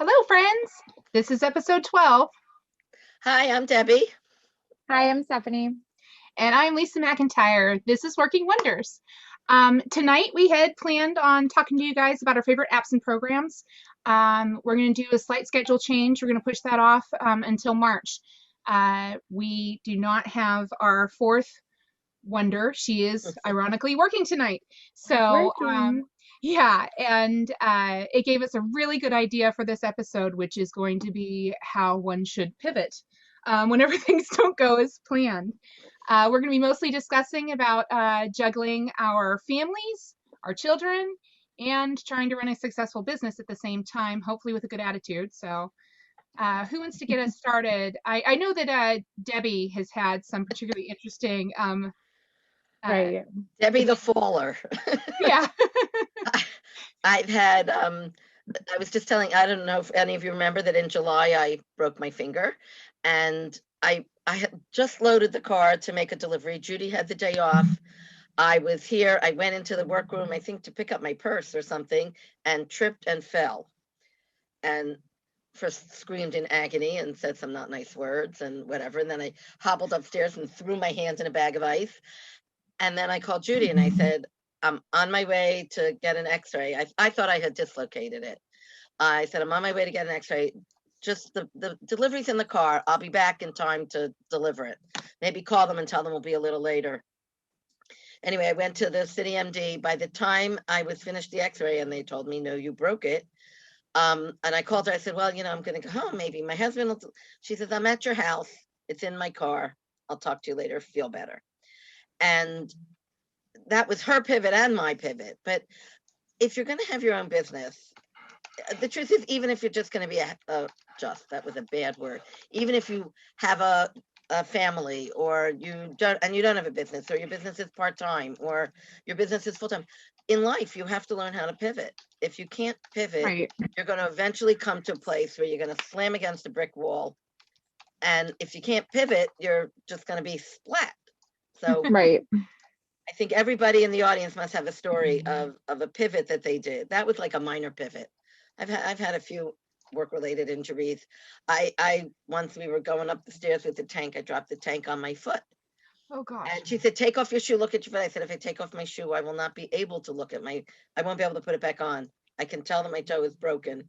Hello, friends. This is episode 12, Hi, I'm Debbie. Hi, I'm Stephanie. and I'm Lisa McIntyre. This is Working Wonders. Tonight, we had planned on talking to you guys about our favorite apps and programs. We're going to do a slight schedule change. We're going to push that off until March. We do not have our fourth wonder. She is ironically working tonight. So, Working. yeah, and it gave us a really good idea for this episode, which is going to be how one should pivot whenever things don't go as planned. We're going to be mostly discussing about juggling our families, our children, and trying to run a successful business at the same time, hopefully with a good attitude. So, who wants to get us started? I know that Debbie has had some particularly interesting uh, Right. Debbie the Faller. yeah. I've had, I was just telling, I don't know if any of you remember that in July I broke my finger and I had just loaded the car to make a delivery. Judy had the day off. I was here. I went into the workroom, I think to pick up my purse or something, and tripped and fell. And first screamed in agony and said some not nice words and whatever. And then I hobbled upstairs and threw my hands in a bag of ice. And then I called Judy and I said, I'm on my way to get an x-ray. I thought I had dislocated it. I said, I'm on my way to get an x-ray. Just the delivery's in the car. I'll be back in time to deliver it. Maybe call them and tell them we'll be a little later. Anyway, I went to the city MD. By the time I was finished the x-ray and they told me, no, you broke it. And I called her. I said, well, I'm going to go home. Maybe my husband will. She says, I'm at your house. It's in my car. I'll talk to you later. Feel better. And that was her pivot and my pivot. But if you're going to have your own business, the truth is, even if you're just going to be that was a bad word. Even if you have a family, or you don't have a business, or your business is part-time, or your business is full-time, in life, you have to learn how to pivot. If you can't pivot, Right. you're going to eventually come to a place where you're going to slam against a brick wall. And if you can't pivot, you're just going to be splat. So Right. I think everybody in the audience must have a story of a pivot that they did. That was like a minor pivot. I've had a few work-related injuries. I once we were going up the stairs with the tank, I dropped the tank on my foot. Oh gosh. And she said, take off your shoe, look at your foot. I said, if I take off my shoe, I will not be able to look at I won't be able to put it back on. I can tell that my toe is broken.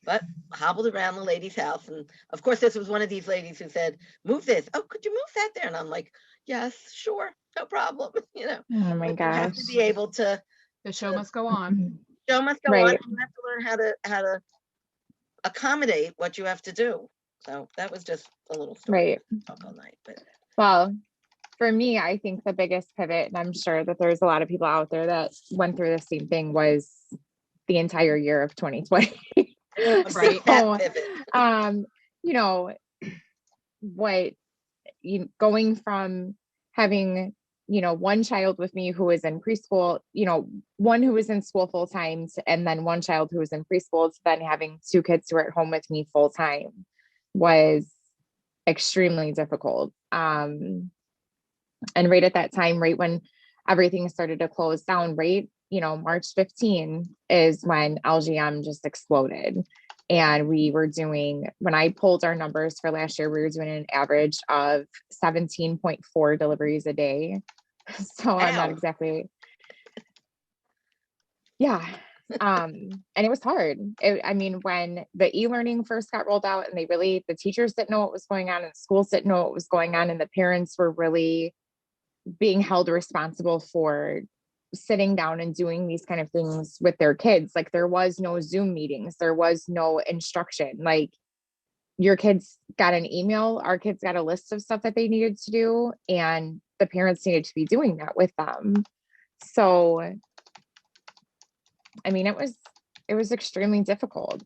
But hobbled around the lady's house. And of course, this was one of these ladies who said, move this. Oh, could you move that there? And I'm like, yes, sure, no problem. Oh my But you have to gosh. be able to, The show must go on. show must go on. Right. You have to learn how to accommodate what you have to do. So that was just a little story. Right. Talk all night, but Well, for me, I think the biggest pivot, and I'm sure that there's a lot of people out there that went through the same thing, was the entire year of 2020. Right. So, that pivot. um, you know, what going from having one child with me who was in preschool, one who was in school full time, and then one child who was in preschool, to then having two kids who were at home with me full time was extremely difficult. And right at that time, right when everything started to close down, right, March 15 is when LGM just exploded. And we were doing, when I pulled our numbers for last year, we were doing an average of 17.4 deliveries a day. So I'm not Wow. exactly, yeah. And it was hard. I mean, when the e-learning first got rolled out and the teachers didn't know what was going on and schools didn't know what was going on, and the parents were really being held responsible for sitting down and doing these kind of things with their kids. Like, there was no Zoom meetings, there was no instruction. Like, your kids got an email, our kids got a list of stuff that they needed to do, and the parents needed to be doing that with them. So, I mean, it was extremely difficult.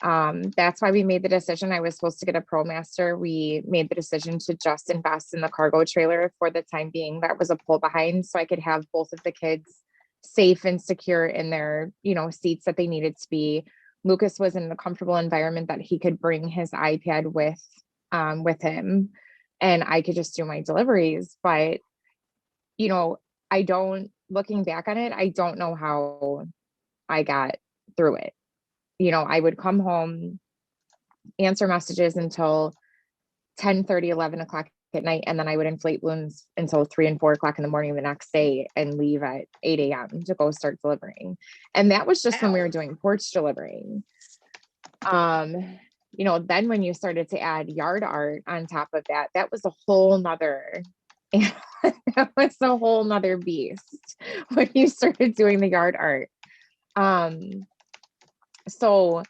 That's why we made the decision. I was supposed to get a ProMaster. We made the decision to just invest in the cargo trailer for the time being. That was a pull behind, so I could have both of the kids safe and secure in their, seats that they needed to be. Lucas was in a comfortable environment that he could bring his iPad with him, and I could just do my deliveries. But, I don't, looking back on it, I don't know how I got through it. I would come home answer messages until 10:30, 11 o'clock at night. And then I would inflate balloons until 3 and 4 o'clock in the morning the next day and leave at 8 a.m. to go start delivering. And that was just when we were doing porch delivering. You know, then when you started to add yard art on top of that, that was a whole nother, that was a whole nother beast when you started doing the yard art. So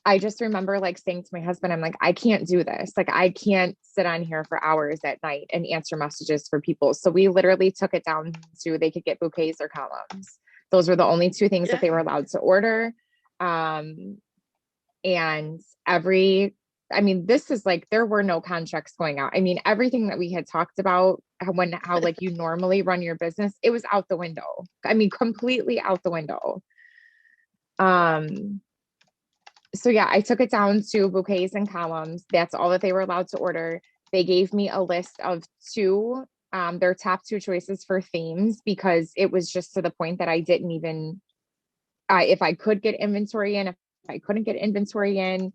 I just remember like saying to my husband, I'm like, I can't do this. Like, I can't sit on here for hours at night and answer messages for people. So we literally took it down to they could get bouquets or columns. Those were the only two things that they were allowed to order. And this is like, there were no contracts going out. I mean, everything that we had talked about, how like you normally run your business, it was out the window. I mean, completely out the window. So yeah, I took it down to bouquets and columns. That's all that they were allowed to order. They gave me a list of their top 2 choices for themes, because it was just to the point that I didn't even, if I could get inventory in, if I couldn't get inventory in.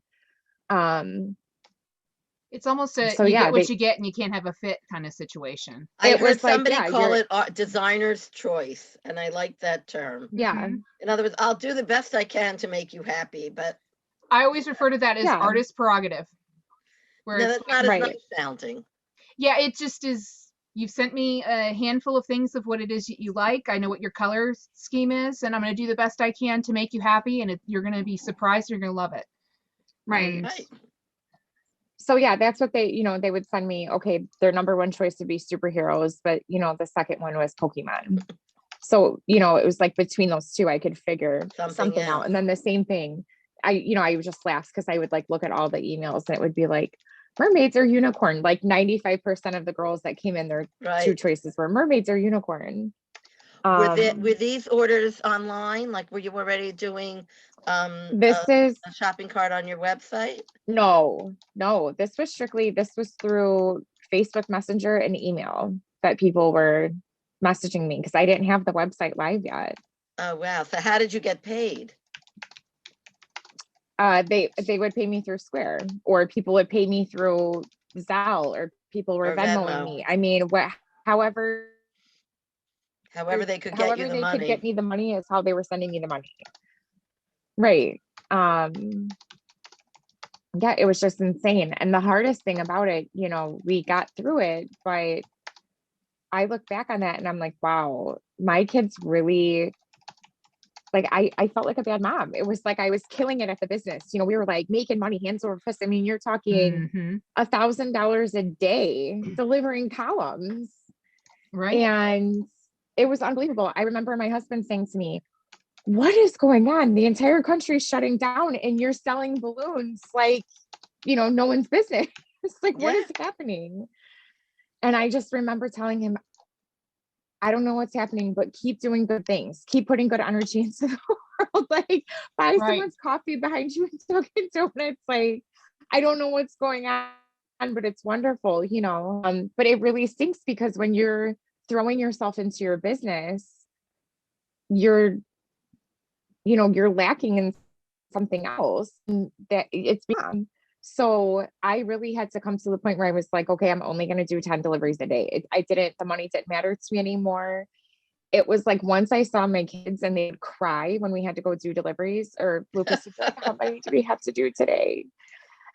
It's almost a So you yeah, get what you get and you can't have a fit kind of situation. I It heard was like, somebody yeah, call it designer's choice, and I like that term. yeah. Mhm. In other words, I'll do the best I can to make you happy, but I always refer to that as Yeah. artist prerogative. Where no, it's that's not Right. as nice sounding. yeah, it just is. You've sent me a handful of things of what it is you like. I know what your color scheme is, and I'm going to do the best I can to make you happy. And you're going to be surprised. You're going to love it. Right. And Right. So yeah, that's what they would send me. Okay, their number 1 choice would be superheroes, but the second one was Pokemon. So, it was like between those 2, I could figure something out. else. And then the same thing, I would just laugh because I would like look at all the emails and it would be like mermaids or unicorn. Like 95% of the girls that came in, their 2 Right. choices were mermaids or unicorn. Were these orders online? Like, were you already doing This is a shopping cart on your website? no, this was through Facebook Messenger and email that people were messaging me because I didn't have the website live yet. Oh, wow. So how did you get paid? They would pay me through Square, or people would pay me through Zelle, or people were Or Venmoing Venmo. me. I mean, however However they could get you the they could money. get me the money is how they were sending me the money. Right. Yeah, it was just insane. And the hardest thing about it, we got through it, but I look back on that and I'm like, wow, my kids really, like, I felt like a bad mom. It was like I was killing it at the business. We were like making money hands over fist. I mean, you're talking Mhm. $1,000 a day delivering columns. Right. And it was unbelievable. I remember my husband saying to me, what is going on? The entire country's shutting down and you're selling balloons like, no one's business. It's like, what is happening? And I just remember telling him, I don't know what's happening, but keep doing good things. Keep putting good energy into the world. Like, buy someone's coffee behind you and Dunkin' Donuts. Like, I don't know what's going on, but it's wonderful, But it really stinks because when you're throwing yourself into your business, you're lacking in something else, and that it's beyond. So I really had to come to the point where I was like, okay, I'm only going to do 10 deliveries a day. The money didn't matter to me anymore. It was like, once I saw my kids and they'd cry when we had to go do deliveries, or Lucas would be like, how many do we have to do today?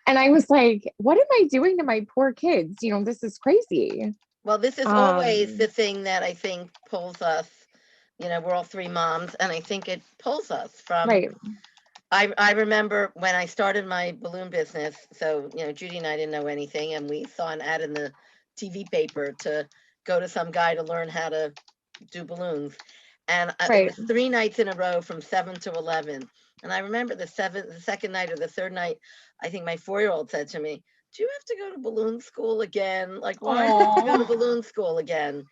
And I was like, what am I doing to my poor kids? This is crazy. Well, this is always the thing that I think pulls us, we're all 3 moms, and I think it pulls us from, right. I remember when I started my balloon business, so, Judy and I didn't know anything, and we saw an ad in the TV paper to go to some guy to learn how to do balloons. And it was 3 nights in a row from 7 to 11. And I remember the second night or the third night, I think my 4-year-old said to me, do you have to go to balloon school again? Like, why do you have to go to balloon school again?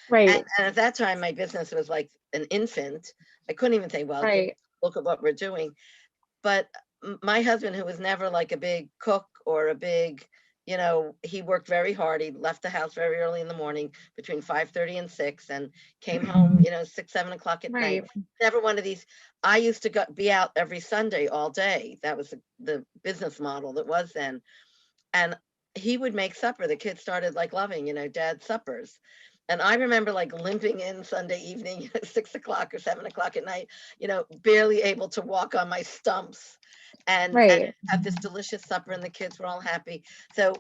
Right. And at that time, my business was like an infant. I couldn't even say, well, look at what we're doing. But my husband, who was never like a big cook or a big, you know, he worked very hard. He left the house very early in the morning between 5:30 and 6 and came home, you know, 6, 7 o'clock at night. Right. Never one of these. I used to be out every Sunday all day. That was the business model that was then. And he would make supper. The kids started like loving, you know, dad's suppers. And I remember like limping in Sunday evening, 6 o'clock or 7 o'clock at night, you know, barely able to walk on my stumps and Right. have this delicious supper, and the kids were all happy. So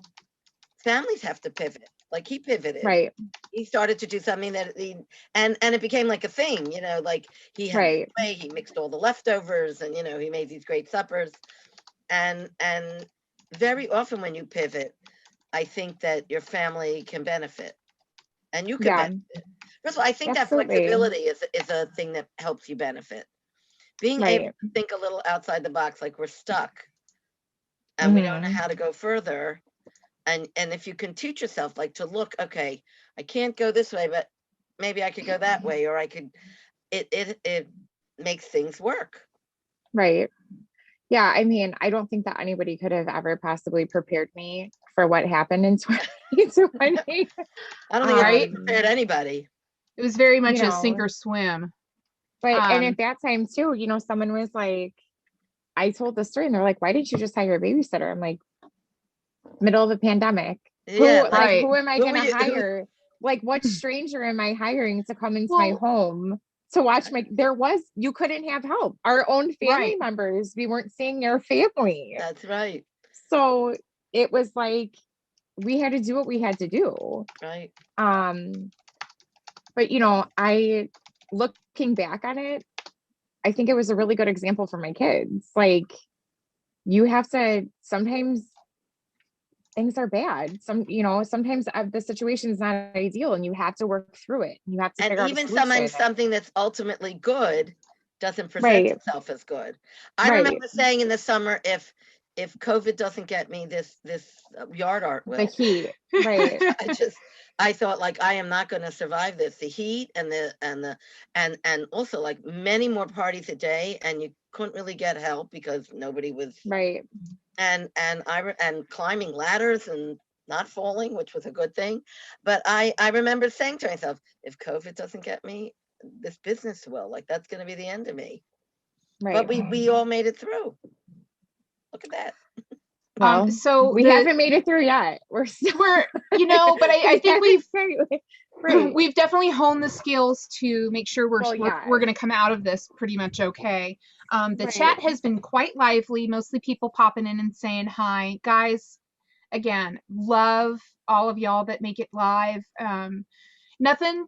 families have to pivot. Like he pivoted. Right. He started to do something that and it became like a thing, you know, like he had Right. way, he mixed all the leftovers, and you know, he made these great suppers. And very often when you pivot, I think that your family can benefit, and you can Yeah. benefit. First of all, I think that Absolutely. flexibility is a thing that helps you benefit. Being able Right. to think a little outside the box, like we're stuck and we don't know Mhm. how to go further. And if you can teach yourself like to look, okay, I can't go this way, but maybe I could go that way, or I could, it makes things work. Right. Yeah, I mean, I don't think that anybody could have ever possibly prepared me for what happened in 2020. I don't think Right? it prepared anybody. It was very much You a sink know. or swim. But and Um, at that time too, you know, someone was like, I told the story and they're like, why didn't you just hire a babysitter? I'm like, middle of the pandemic. Yeah, Who Right. who am I who gonna were you- who- hire? Like what stranger am I hiring to come into my Well, home to watch my you couldn't have help. Our own family right. members, we weren't seeing our family. That's right, So it was like we had to do what we had to do. right. But you know, looking back on it, I think it was a really good example for my kids. Like you have to sometimes things are bad. Sometimes the situation is not ideal and you have to work through it. You have to And figure out a even solution. sometimes something that's ultimately good doesn't present Right. itself as good. I Right. remember saying in the summer, if COVID doesn't get me, this yard art The will. heat. Right. I thought like I am not going to survive this. The heat and also like many more parties a day, and you couldn't really get help because nobody was. Right. And climbing ladders and not falling, which was a good thing. But I remember saying to myself, if COVID doesn't get me, this business will. Like that's going to be the end of me. Right. But we all made it through. Look at that. Well, so we haven't made it through yet. We're you know, but I think right. we've definitely honed the skills to make sure Well, we're yeah. going to come out of this pretty much okay. The Right. chat has been quite lively, mostly people popping in and saying hi. Guys, again, love all of y'all that make it live. Nothing,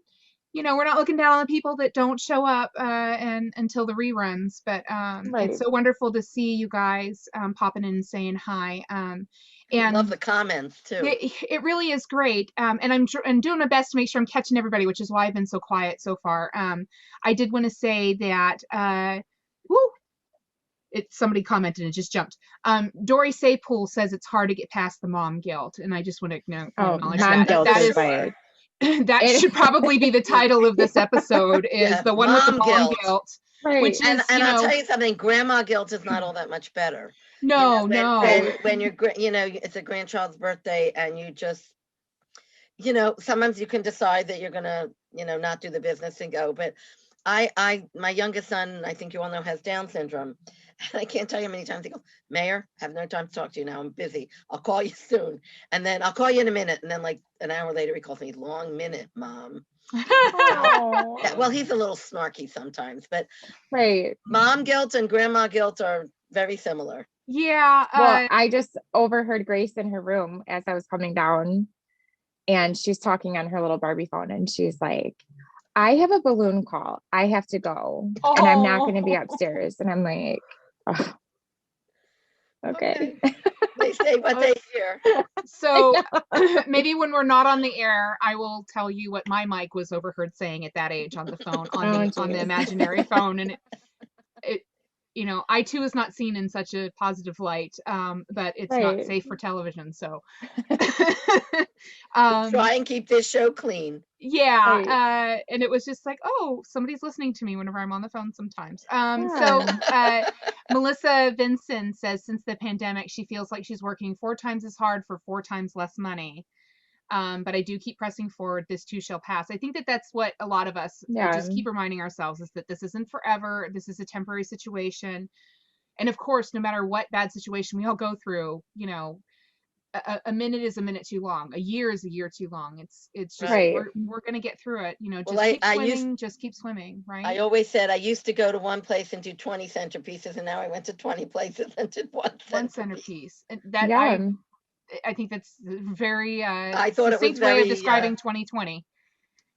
you know, we're not looking down on the people that don't show up and until the reruns, but Right. it's so wonderful to see you guys popping in and saying hi. And And love the comments too. it really is great. And I'm doing my best to make sure I'm catching everybody, which is why I've been so quiet so far. I did want to say that, somebody commented and it just jumped. Dory Saypool says it's hard to get past the mom guilt. And I just want to acknowledge mom guilt that is is like that should probably be the title of this episode is Yeah, the one with the mom mom guilt. guilt. right. Which is, And I'll tell you something, grandma guilt is not all that much better. no, You know, no. when you're, you know, it's a grandchild's birthday and you just, you know, sometimes you can decide that you're going to, you know, not do the business and go. But my youngest son, I think you all know, has Down syndrome. And I can't tell you how many times he goes, Mayor, I have no time to talk to you now. I'm busy. I'll call you soon. And then I'll call you in a minute. And then like an hour later, he calls me, long minute, Mom. Oh, Yeah, well, he's a little snarky sometimes, but right. mom guilt and grandma guilt are very similar. Yeah. Well, I just overheard Grace in her room as I was coming down, and she's talking on her little Barbie phone, and she's like, I have a balloon call. I have to go, and I'm not going to be upstairs. And I'm like, oh, okay. They say what they hear. So maybe when we're not on the air, I will tell you what my mic was overheard saying at that age on the phone, on the geez. imaginary phone. And you know, I too was not seen in such a positive light, but it's not Right. safe for television. So, Try and keep this show clean. yeah, Right. and it was just like, oh, somebody's listening to me whenever I'm on the phone sometimes. So Yeah. Melissa Vinson says since the pandemic, she feels like she's working 4 times as hard for 4 times less money. But I do keep pressing forward. This too shall pass. I think that that's what a lot of us Yeah. just keep reminding ourselves is that this isn't forever. This is a temporary situation. And of course, no matter what bad situation we all go through, you know, a minute is a minute too long. A year is a year too long. It's just Right. Right. we're gonna get through it. You know, Well, just keep I used swimming, just keep swimming, I right? always said I used to go to one place and do 20 centerpieces, and now I went to 20 places and did one One centerpiece. centerpiece. And that Yeah. I think that's a very I thought it was succinct way of very, describing 2020.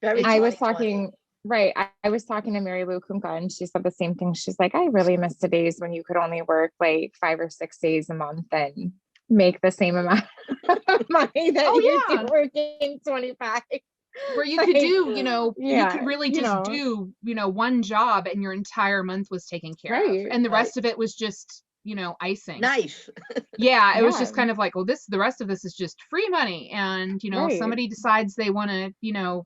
very It's I was 2020. talking, right. I was talking to Mary Lou Kunka and she said the same thing. She's like, I really miss the days when you could only work like 5 or 6 days a month and make the same amount of money that oh you yeah, do working 25. where you could Like, do, you know, you could yeah, really you just know, do, you know, one job and your entire month was taken care of. right. And the Right. rest of it was just, you know, icing. Nice. Yeah, it was Yeah, just kind of like, well, the rest of this is just free money. And, you know, if right. somebody decides they want to, you know,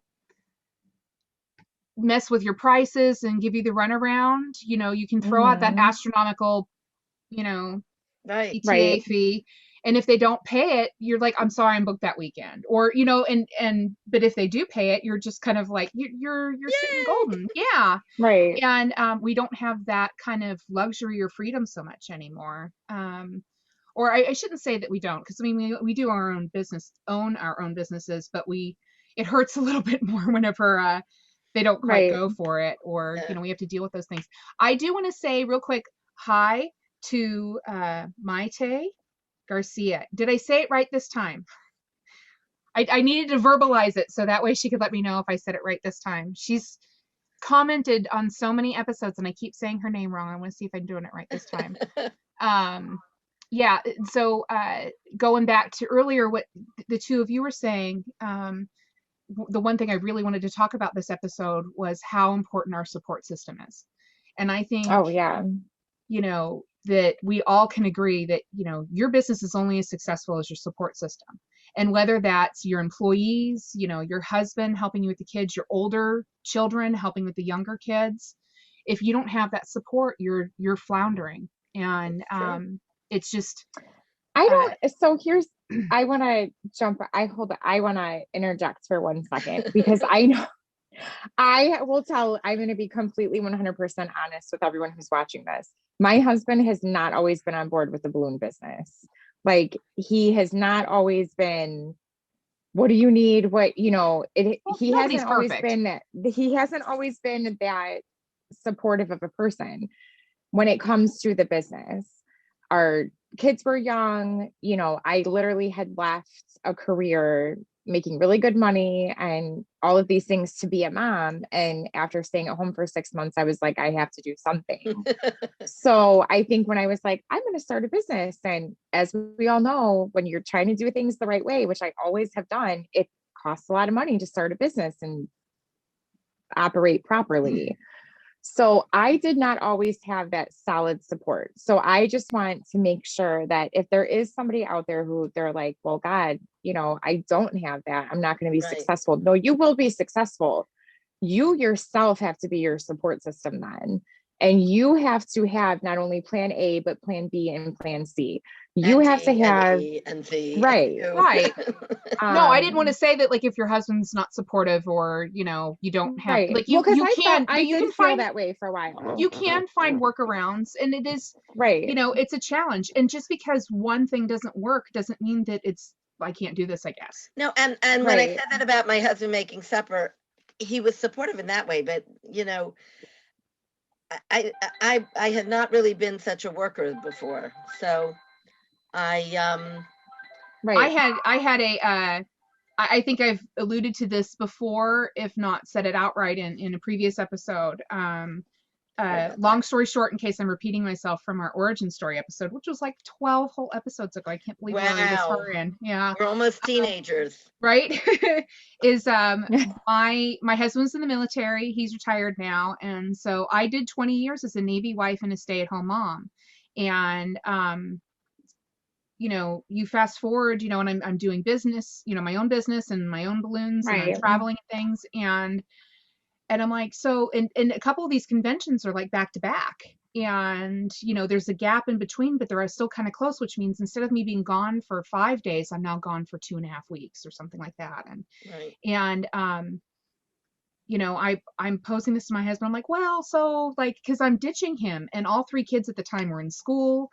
mess with your prices and give you the runaround, you know, you can throw out that Hmm. astronomical, you know, Right. ETA Right. fee. And if they don't pay it, you're like, I'm sorry, I'm booked that weekend. Or, you know, but if they do pay it, you're just kind of like, you're sitting Yay. golden. Yeah. Right. And we don't have that kind of luxury or freedom so much anymore. Or I shouldn't say that we don't, because I mean, we do our own business, own our own businesses, but it hurts a little bit more whenever they don't quite Right. go for it, or, you Yeah. know, we have to deal with those things. I do want to say real quick, hi to Maite Garcia. Did I say it right this time? I needed to verbalize it so that way she could let me know if I said it right this time. She's commented on so many episodes and I keep saying her name wrong. I want to see if I'm doing it right this time. Yeah, so going back to earlier what the two of you were saying, the one thing I really wanted to talk about this episode was how important our support system is. And I think, Oh, yeah. you know, that we all can agree that, you know, your business is only as successful as your support system. And whether that's your employees, you know, your husband helping you with the kids, your older children helping with the younger kids, if you don't have that support, you're floundering. And It's true. it's just I uh, don't, so here's, I want to I want to interject for 1 second because I know, I will tell, I'm going to be completely 100% honest with everyone who's watching this. My husband has not always been on board with the balloon business. Like, he has not always been, what do you need? What, you know, well, nobody's perfect. he hasn't always been that supportive of a person when it comes to the business. Our kids were young, you know, I literally had left a career making really good money and all of these things to be a mom. And after staying at home for 6 months, I was like, I have to do something. So I think when I was like, I'm going to start a business, and as we all know, when you're trying to do things the right way, which I always have done, it costs a lot of money to start a business and operate properly. So I did not always have that solid support. So I just want to make sure that if there is somebody out there who they're like, well, God, you know, I don't have that, I'm not going to be Right. successful. No, you will be successful. You yourself have to be your support system then. And you have to have not only plan A, but plan B and plan C. You And have to D and have, E and Z and right. U. Right. No, I didn't want to Um, say that like if your husband's not supportive or, you know, you don't have right. like Well, because you can, I but you did can feel find that way for a while. workarounds, and it is, you Right. know, it's a challenge. And just because one thing doesn't work doesn't mean that it's I can't do this, I guess. No, and when I Right. said that about my husband making supper, he was supportive in that way, but you know, I had not really been such a worker before. So I Right. I had a I think I've alluded to this before, if not said it outright in a previous episode. long story short, in case I'm repeating myself from our origin story episode, which was like 12 whole episodes ago. I can't believe we're already this Wow. far in. Yeah. We're almost teenagers. Right. Is my husband's in the military. He's retired now. And so I did 20 years as a Navy wife and a stay-at-home mom. And you fast forward, and I'm doing business, my own business and my own balloons, and I'm Right. traveling and things. And I'm like, so, and a couple of these conventions are like back to back. And, there's a gap in between, but they're still kind of close, which means instead of me being gone for 5 days, I'm now gone for 2.5 weeks or something like that. Right. And, I'm posing this to my husband. I'm like, well, so like, cause I'm ditching him, and all 3 kids at the time were in school.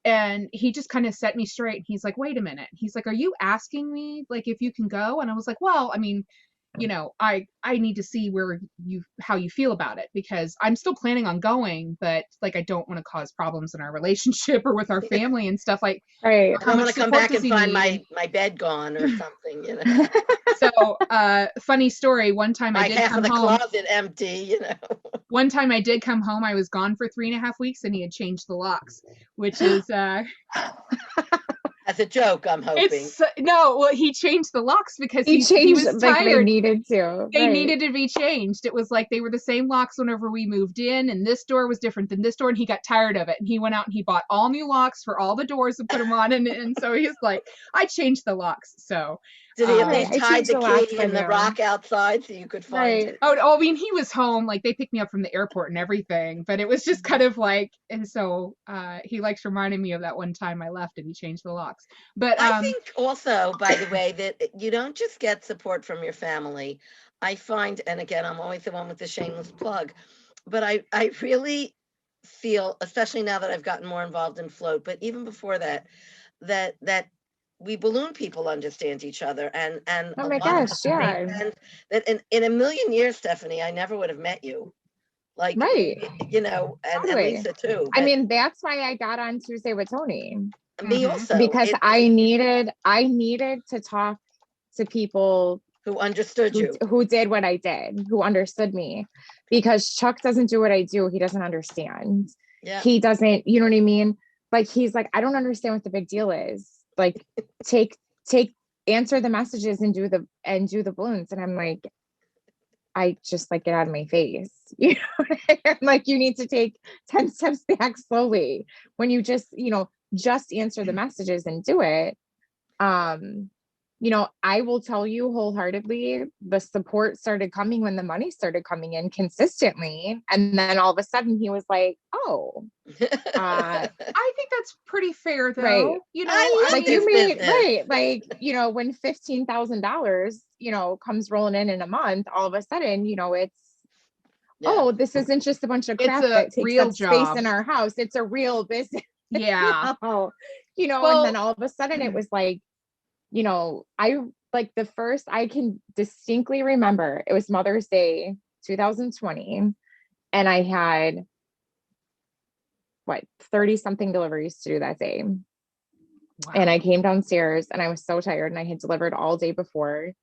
And he just kind of set me straight. He's like, wait a minute. He's like, are you asking me like if you can go? And I was like, well, I mean, I need to see how you feel about it, because I'm still planning on going, but like, I don't want to cause problems in our relationship or with our family and stuff. Like, Right. I don't want to come back and find my bed gone or something, So, funny story. One time I did half come of the home. closet empty, One time I did come home. I was gone for 3.5 weeks, and he had changed the locks, which is As a joke, I'm hoping. Well, he changed the locks because He he changed was like tired. they needed to. They Right. needed to be changed. It was like they were the same locks whenever we moved in, and this door was different than this door, and he got tired of it, and he went out and he bought all new locks for all the doors and put them on, and so he's like, I changed the locks. So Did he at Right, least I hide changed the the locks key for in the you. rock outside so you could find Right. it? Oh, I mean, he was home. Like, they picked me up from the airport and everything, but it was just kind of like, and so he likes reminding me of that one time I left and he changed the locks. But I think also, by the way, that you don't just get support from your family. I find, and again, I'm always the one with the shameless plug, but I really feel, especially now that I've gotten more involved in float, but even before that we balloon people understand each other, and Oh a my lot of gosh, us make yeah. friends that in a million years, Stephanie, I never would have met you. Like, Right. and Totally. Lisa too. I but mean, that's why I got on Tuesday with Tony, me Mhm. also, because I needed to talk to people who understood you. who did what I did, who understood me, because Chuck doesn't do what I do. He doesn't understand. Yeah. He doesn't, you know what I mean? Like, he's like, I don't understand what the big deal is. Like, answer the messages and do the balloons. And I'm like, I just like, get out of my face. I'm like, you need to take 10 steps back slowly when you just answer the messages and do it. I will tell you wholeheartedly, the support started coming when the money started coming in consistently. And then all of a sudden he was like, oh, I think that's pretty fair, though. Right. I like, love you made, business. right. Like, when $15,000, comes rolling in a month, all of a sudden, it's, Yeah. oh, this isn't just a bunch of crap a that takes real up space job. in our house. It's a real business. Yeah. Well, Well- and then all of a sudden it was like, I can distinctly remember it was Mother's Day 2020, and I had 30 something deliveries to do that day. Wow. And I came downstairs and I was so tired, and I had delivered all day before.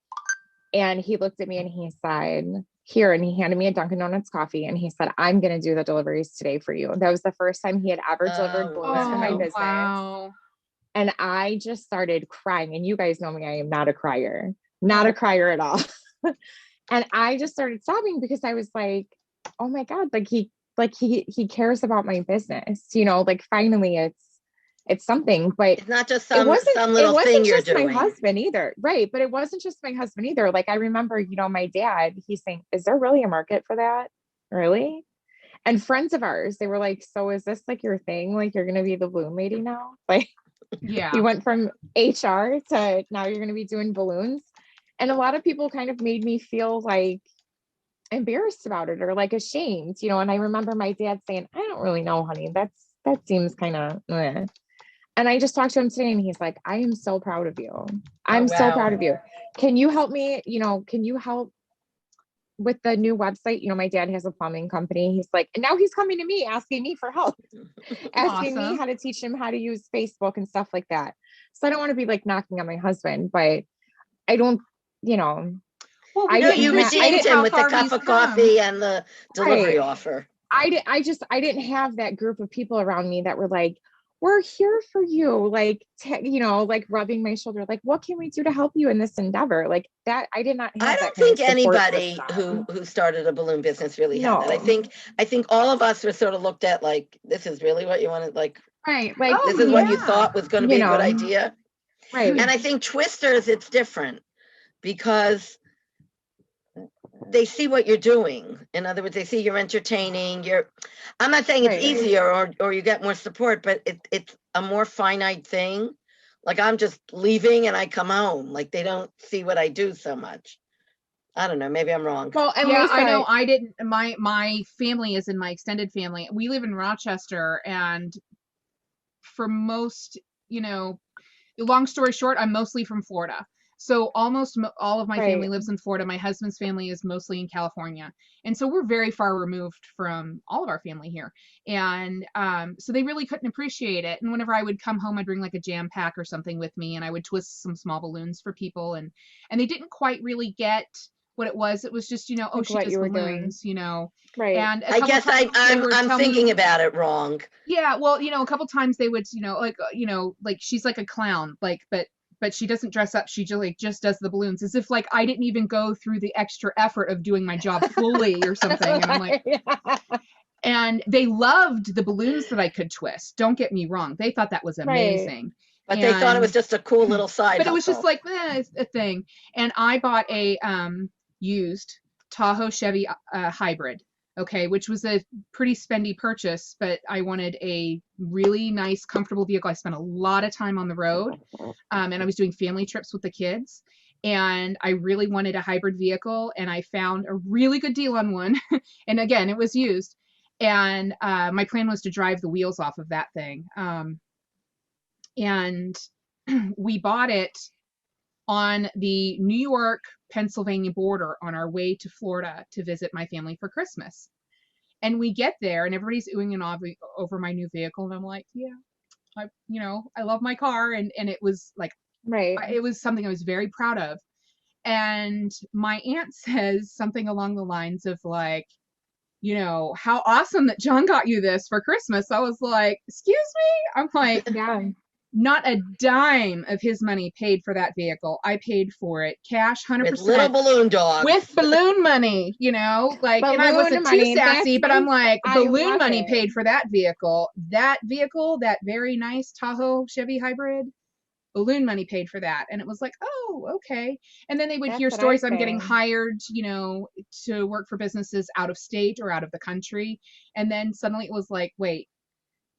And he looked at me and he said, here, and he handed me a Dunkin' Donuts coffee, and he said, I'm going to do the deliveries today for you. That was the first time he had ever delivered balloons for my wow. business. Wow. And I just started crying. And you guys know me, I am not a crier, not a crier at all. And I just started sobbing because I was like, oh my God, he cares about my business, like, finally it's something. But It's not just some little it thing wasn't you're just doing. my husband either. Right. But it wasn't just my husband either. Like, I remember, my dad, he's saying, is there really a market for that? Really? And friends of ours, they were like, so is this like your thing? Like, you're going to be the balloon lady now? Like, Yeah. you went from HR to now you're going to be doing balloons. And a lot of people kind of made me feel like embarrassed about it, or like ashamed, and I remember my dad saying, I don't really know, honey, that seems kind of and I just talked to him today, and he's like, I am so proud of you. I'm so wow. proud of you. Can you help me? Can you help with the new website? My dad has a plumbing company. He's like, and now he's coming to me asking me for help, asking me Awesome. how to teach him how to use Facebook and stuff like that. So I don't want to be like knocking on my husband, but I don't, Well, I No, didn't you have- I redeemed didn't- him with the how far cup he's of come. coffee and the delivery Right. offer. I didn't have that group of people around me that were like, we're here for you, like, like rubbing my shoulder, like, what can we do to help you in this endeavor? Like that, I did not have I that don't kind think of support anybody system. who started a balloon business really had that. No. I think all of us were sort of looked at like, this is really what you wanted, like, Right. Like, Oh, this is what you yeah. thought was going to You be a good know. idea. right. And I think Twisters, it's different because they see what you're doing. In other words, they see you're entertaining. I'm not saying it's Right. easier or you get more support, but it's a more finite thing. Like I'm just leaving and I come home. Like they don't see what I do so much. I don't know. Maybe I'm wrong. Well, and Yeah, Lisa, I know. I didn't. My family is in my extended family. We live in Rochester, and for most, long story short, I'm mostly from Florida. So almost all of my family Right. lives in Florida. My husband's family is mostly in California. And so we're very far removed from all of our family here. And so they really couldn't appreciate it. And whenever I would come home, I'd bring like a jam pack or something with me, and I would twist some small balloons for people. And they didn't quite really get what it was. It was just, oh, Like she what does you were doing. balloons, Right. And a I couple guess times they would I'm tell me- thinking about it wrong. Yeah, well, a couple times they would, like she's like a clown, like, but she doesn't dress up. She just does the balloons, as if like I didn't even go through the extra effort of doing my job fully or something. And I'm like, and they loved the balloons that I could twist. Don't get me wrong; they thought that was amazing. But they thought it was And- just a cool little side but it was hustle. just like it's a thing. And I bought a used Tahoe Chevy hybrid, okay, which was a pretty spendy purchase, but I wanted a really nice, comfortable vehicle. I spent a lot of time on the road, and I was doing family trips with the kids, and I really wanted a hybrid vehicle, and I found a really good deal on one. And again, it was used, and my plan was to drive the wheels off of that thing. And we bought it on the New York Pennsylvania border on our way to Florida to visit my family for Christmas. And we get there and everybody's oohing and ahhing over my new vehicle. And I'm like, yeah, I love my car. And it was like, Right. it was something I was very proud of. And my aunt says something along the lines of like, how awesome that John got you this for Christmas. I was like, excuse me? I'm like, Yeah. not a dime of his money paid for that vehicle. I paid for it cash, 100%. With little balloon dogs. With balloon money, like, and I Balloon wasn't too money, sassy, but I'm like, I balloon love money it. paid for that vehicle, that very nice Tahoe Chevy hybrid, balloon money paid for that. And it was like, oh, okay. And then they would That's hear what I stories I'm getting say. hired, to work for businesses out of state or out of the country. And then suddenly it was like, wait,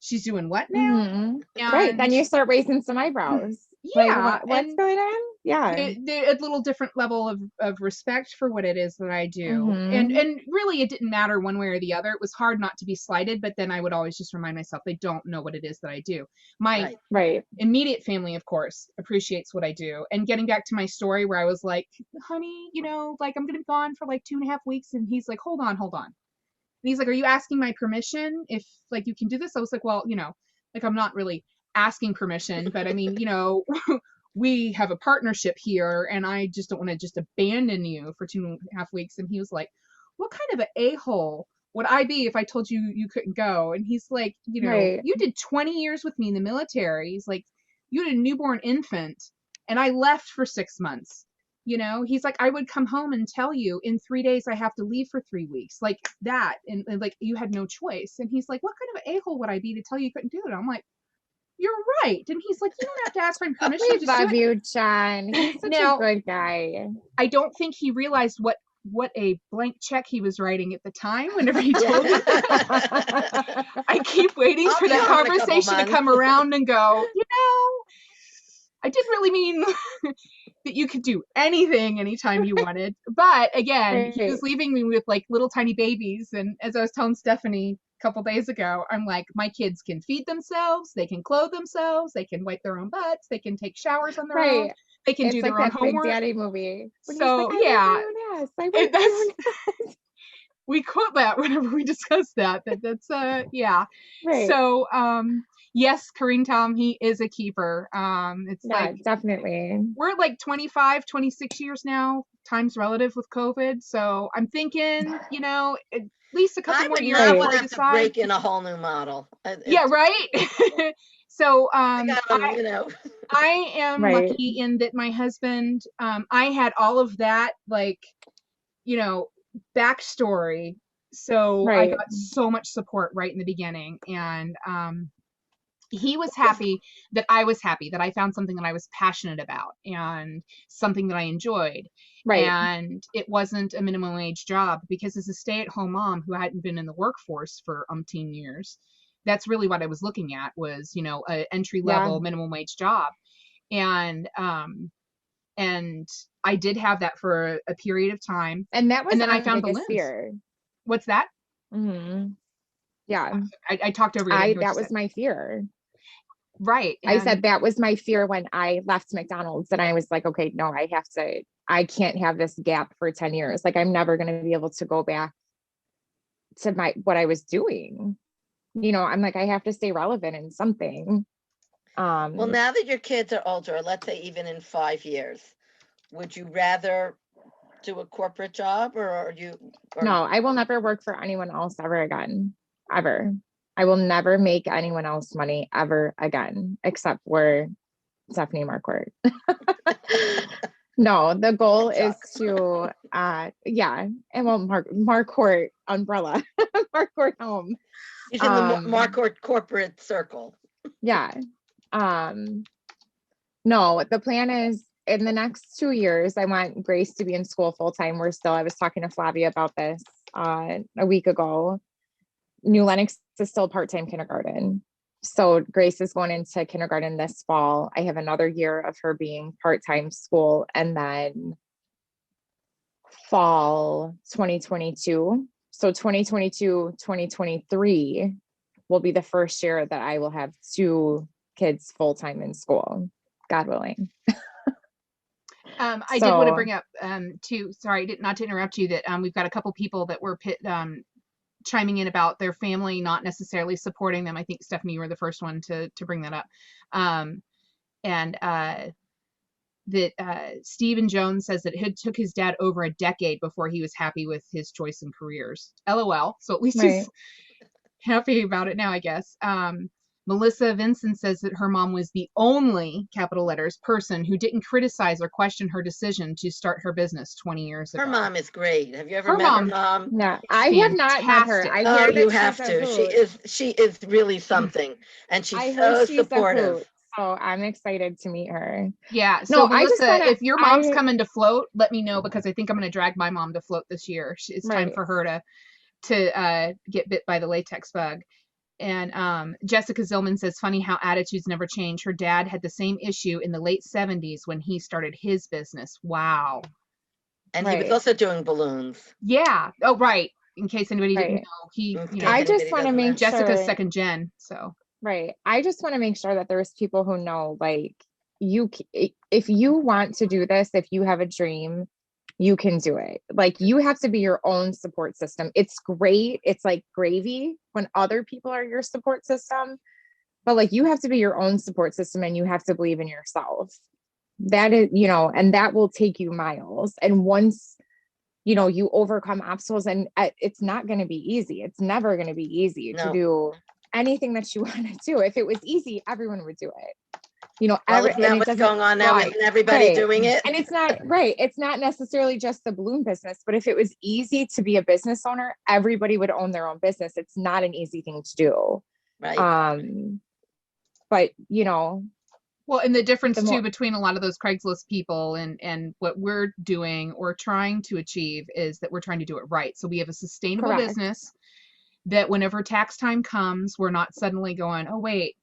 she's doing what now? Mhm. Right. Then And- you start raising some eyebrows. yeah, Like, what's and going on? Yeah. a little different level of respect for what it is that I do. Mhm. And really it didn't matter one way or the other. It was hard not to be slighted, but then I would always just remind myself they don't know what it is that I do. My Right. Right. immediate family, of course, appreciates what I do. And getting back to my story where I was like, honey, like I'm gonna be gone for like 2.5 weeks, and he's like, hold on. And he's like, are you asking my permission if like you can do this? I was like, well, like I'm not really asking permission, but I mean, we have a partnership here and I just don't want to just abandon you for 2.5 weeks. And he was like, what kind of an a-hole would I be if I told you you couldn't go? And he's like, Right. you did 20 years with me in the military. He's like, you had a newborn infant and I left for 6 months. He's like, I would come home and tell you in 3 days I have to leave for 3 weeks, like that. And like, you had no choice. And he's like, what kind of an a-hole would I be to tell you couldn't do it? I'm like, you're right. And he's like, you don't have to ask my permission. We Just love do it. you, John. He's such Now- a good guy. I don't think he realized what a blank check he was writing at the time whenever he told me. I keep waiting I'll for be that home in a couple conversation to months. come around and go, I didn't really mean that you could do anything anytime you wanted. But again, he was Right. leaving me with like little tiny babies. And as I was telling Stephanie a couple days ago, I'm like, my kids can feed themselves, they can clothe themselves, they can wipe their own butts, they can take showers on their own, Right. they can It's do like their own that Big homework. Daddy movie. When he's So, like, I wipe yeah. my own ass. I wipe my that's- own ass. We quote that whenever we discuss that's yeah. Right. So yes, Kareem Tom, he is a keeper. It's Yeah, like definitely. we're like 25, 26 years now time's relative with COVID. So I'm thinking, you know, at least a couple I more would years not Right. before want to I have to decide. break in a whole new model. Yeah, right. So I got them, you know. I am Right. lucky in that my husband, I had all of that, like, you know, backstory. So I Right. got so much support right in the beginning. And he was happy that I was happy, that I found something that I was passionate about and something that I enjoyed. Right. And it wasn't a minimum wage job, because as a stay-at-home mom who hadn't been in the workforce for umpteen years, that's really what I was looking at, was, you know, an entry Yeah. level minimum wage job. And and I did have that for a period of time. And that was And then I our found biggest balloons. fear. What's that? Hmm. Yeah. I talked over you. I didn't hear what That you was said. my fear. Right. I And said that was my fear when I left McDonald's, and I was like, okay, no, I can't have this gap for 10 years. Like, I'm never going to be able to go back to what I was doing. You know, I'm like, I have to stay relevant in something. Well, now that your kids are older, let's say even in 5 years, would you rather do a corporate job or No, I will never work for anyone else ever again. Ever. I will never make anyone else money ever again, except for Stephanie Marquardt. No, the goal is to yeah, and well, Marquardt umbrella, Marquardt home. He's in the Marquardt corporate circle. Yeah. No, the plan is in the next 2 years, I want Grace to be in school full time. I was talking to Flavia about this a week ago. New Lenox is still part-time kindergarten. So Grace is going into kindergarten this fall. I have another year of her being part-time school, and then fall 2022. So 2022, 2023 will be the first year that I will have 2 kids full-time in school, God willing. I did want to bring up too, sorry, not to interrupt you, that we've got a couple people that were chiming in about their family not necessarily supporting them. I think Stephanie, you were the first one to bring that up. And that Stephen Jones says that it took his dad over a decade before he was happy with his choice in careers. LOL. So at least he's happy about it now, I guess. Melissa Vincent says that her mom was the only, capital letters, person who didn't criticize or question her decision to start her business 20 years ago. Her mom is great. Have you ever met her mom? No, I have not met her. I hear you have to. She is really something, and she's so supportive. So I'm excited to meet her. Yeah. So Melissa, if your mom's coming to float, let me know, because I think I'm going to drag my mom to float this year. It's time for her to get bit by the latex bug. And Jessica Zillman says, funny how attitudes never change. Her dad had the same issue in the late 70s when he started his business. Wow. And he was also doing balloons. Yeah. Oh, right. In case anybody didn't know, you know, I just want to make Jessica's second gen. So. Right. I just want to make sure that there's people who know, like, if you want to do this, if you have a dream, you can do it. Like, you have to be your own support system. It's great. It's like gravy when other people are your support system, but like, you have to be your own support system, and you have to believe in yourself. That is, you know, and that will take you miles. And once, you know, you overcome obstacles, and it's not going to be easy. It's never going to be easy to do anything that you want to do. If it was easy, everyone would do it. You know, what's going on now? Isn't everybody doing it? And it's not right. It's not necessarily just the balloon business, but if it was easy to be a business owner, everybody would own their own business. It's not an easy thing to do. Right. But you know, well, and the difference too between a lot of those Craigslist people and what we're doing or trying to achieve is that we're trying to do it right. So we have a sustainable business that whenever tax time comes, we're not suddenly going, oh, wait,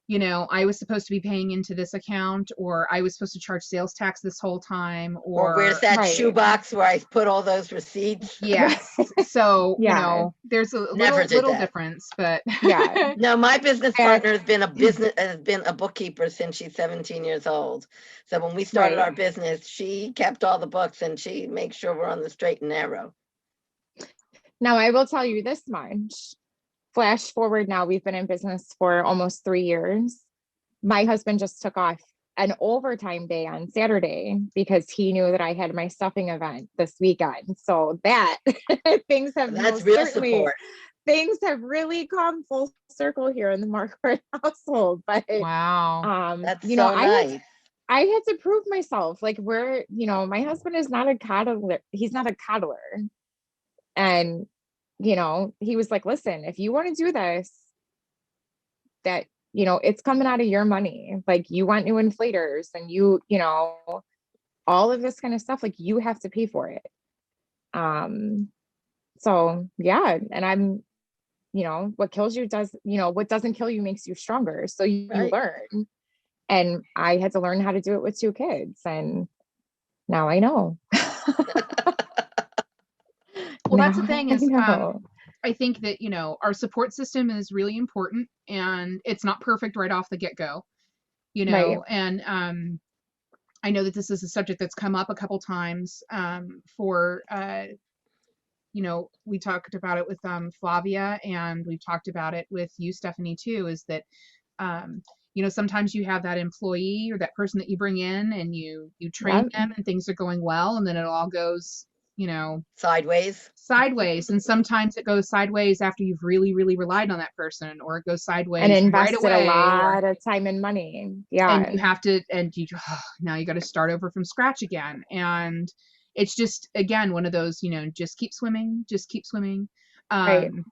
you know, I was supposed to be paying into this account, or I was supposed to charge sales tax this whole time, or where's that shoebox where I put all those receipts? Yes. So, you know, there's a little difference, but yeah. No, my business partner has been a bookkeeper since she's 17 years old. So when we started our business, she kept all the books and she makes sure we're on the straight and narrow. Now, I will tell you this much. Flash forward now, we've been in business for almost 3 years. My husband just took off an overtime day on Saturday because he knew that I had my stuffing event this weekend. So that things have That's most real certainly support. things have really come full circle here in the Marquardt household. But Wow. That's you know, so nice. I had to prove myself. Like we're, you know, my husband is not a coddler. He's not a coddler. And, you know, he was like, listen, if you want to do this, that, you know, it's coming out of your money. Like you want new inflators and you know, all of this kind of stuff, like you have to pay for it. So yeah, and I'm, you know, what kills you does, you know, what doesn't kill you makes you stronger. So you Right. learn. And I had to learn how to do it with 2 kids. And now I know. Well, that's the Now thing I is, know. I think that, you know, our support system is really important and it's not perfect right off the get-go, you Right. know, and I know that this is a subject that's come up a couple times for you know, we talked about it with Flavia and we've talked about it with you, Stephanie, too, is that you know, sometimes you have that employee or that person that you bring in and you train Yep. them and things are going well and then it all goes, you know, Sideways. sideways. And sometimes it goes sideways after you've really, really relied on that person, or it goes And sideways right invested a away, or lot of time and money. and Yeah. you have to and you now you got to start over from scratch again. And it's just again one of those, you know, just keep swimming, just keep swimming. Right. Um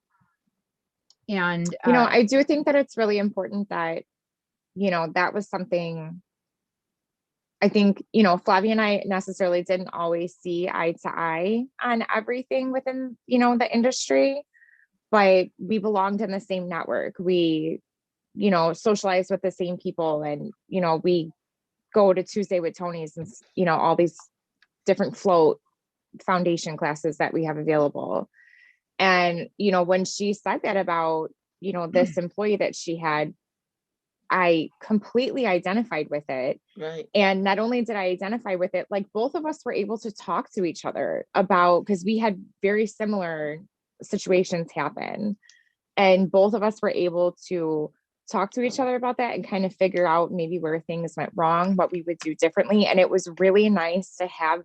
and You know, I do think that it's really important that, you know, that was something I think, you know, Flavia and I necessarily didn't always see eye to eye on everything within, you know, the industry, but we belonged in the same network. We, you know, socialized with the same people and, you know, we go to Tuesday with Tony's and, you know, all these different float foundation classes that we have available. And, you know, when she said that about, you know, this employee that she had, I completely identified with it. Right. And not only did I identify with it, like both of us were able to talk to each other about, because we had very similar situations happen. And both of us were able to talk to each other about that and kind of figure out maybe where things went wrong, what we would do differently. And it was really nice to have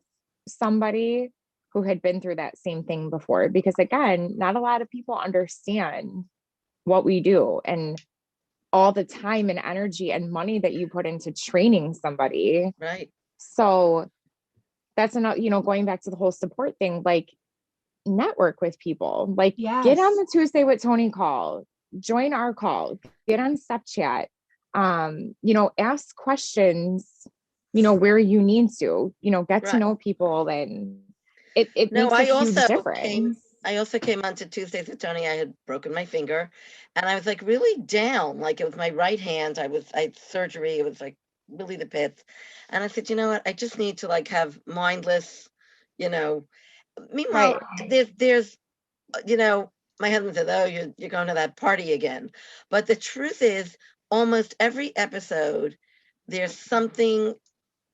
somebody who had been through that same thing before, because again, not a lot of people understand what we do and all the time and energy and money that you put into training somebody. Right. So that's another, you know, going back to the whole support thing, like network with people, like get on yes, the Tuesday with Tony call, join our call, get on Step Chat, you know, ask questions, you know, where you need to, you know, get to Right. know people, and it No, makes a huge difference. I also came onto Tuesdays with Tony. I had broken my finger and I was like really down. Like it was my right hand. I had surgery. It was like really the pits. And I said, you know what? I just need to like have mindless, you know. Meanwhile, Right. there's you know, my husband said, oh, you're going to that party again. But the truth is, almost every episode, there's something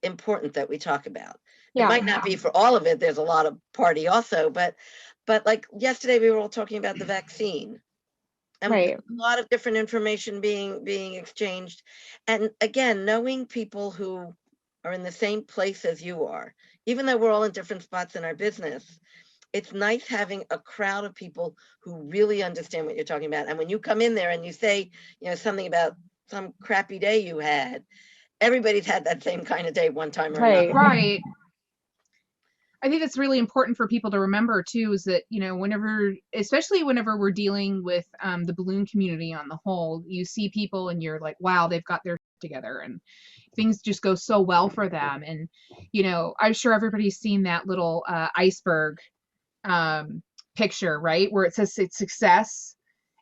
important that we talk about. It Yeah. might not be for all of it. There's a lot of party also, but like yesterday we were all talking about the vaccine. And Right. a lot of different information being exchanged. And again, knowing people who are in the same place as you are, even though we're all in different spots in our business, it's nice having a crowd of people who really understand what you're talking about. And when you come in there and you say, you know, something about some crappy day you had, everybody's had that same kind of day one time or Right. another. right. I think that's really important for people to remember too, is that, you know, whenever, especially whenever we're dealing with the balloon community on the whole, you see people and you're like, wow, they've got their together and things just go so well for them. And, you know, I'm sure everybody's seen that little iceberg picture, right? Where it says it's success.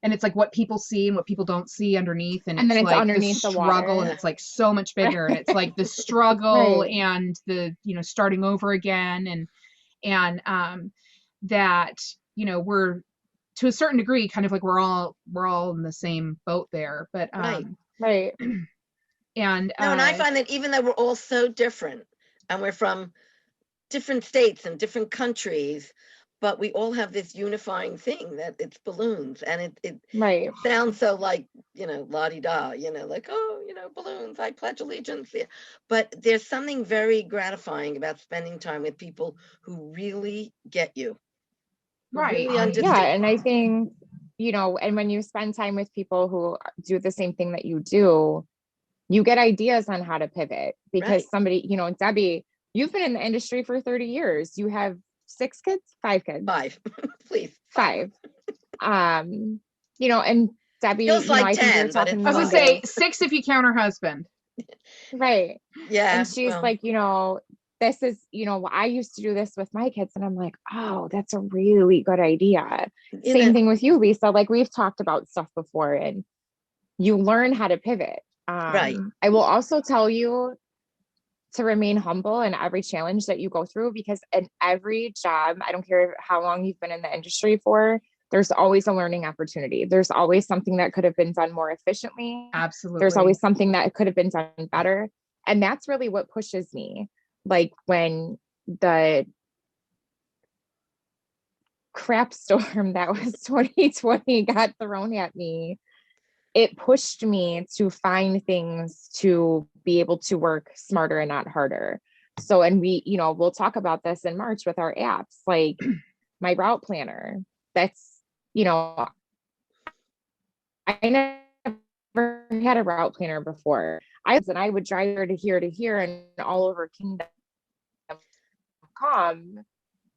And it's like what people see and what people don't see underneath. And And then it's it's like the underneath the struggle and water. it's like so much bigger. And it's like the struggle Right. and the, you know, starting over again. And that, you know, we're to a certain degree kind of like we're all in the same boat there. But Right. Right. and No, and I find that even though we're all so different and we're from different states and different countries, but we all have this unifying thing that it's balloons, and it Right. sounds so like, la-di-da, like, oh, balloons, I pledge allegiance. Yeah. But there's something very gratifying about spending time with people who really get you, who Right. really Yeah. understand. And I think, and when you spend time with people who do the same thing that you do, you get ideas on how to pivot because Right. somebody, Debbie, you've been in the industry for 30 years. You have 6 kids, 5 kids, 5, please. 5. And Debbie, Feels like I think we were 10, but talking it's I was gonna one fine. say day, 6 if you count her husband. right? Yeah. And she's well, like, this is, I used to do this with my kids. And I'm like, oh, that's a really good idea. you Same know, thing with you, Lisa. Like we've talked about stuff before and you learn how to pivot. Right. I will also tell you to remain humble in every challenge that you go through because in every job, I don't care how long you've been in the industry for, there's always a learning opportunity. There's always something that could have been done more efficiently. Absolutely. There's always something that could have been done better. And that's really what pushes me. Like when the crap storm that was 2020 got thrown at me, it pushed me to find things to be able to work smarter and not harder. So, and we'll talk about this in March with our apps, like my route planner. That's, I never had a route planner before. I would drive her to here and all over Kingdom Come,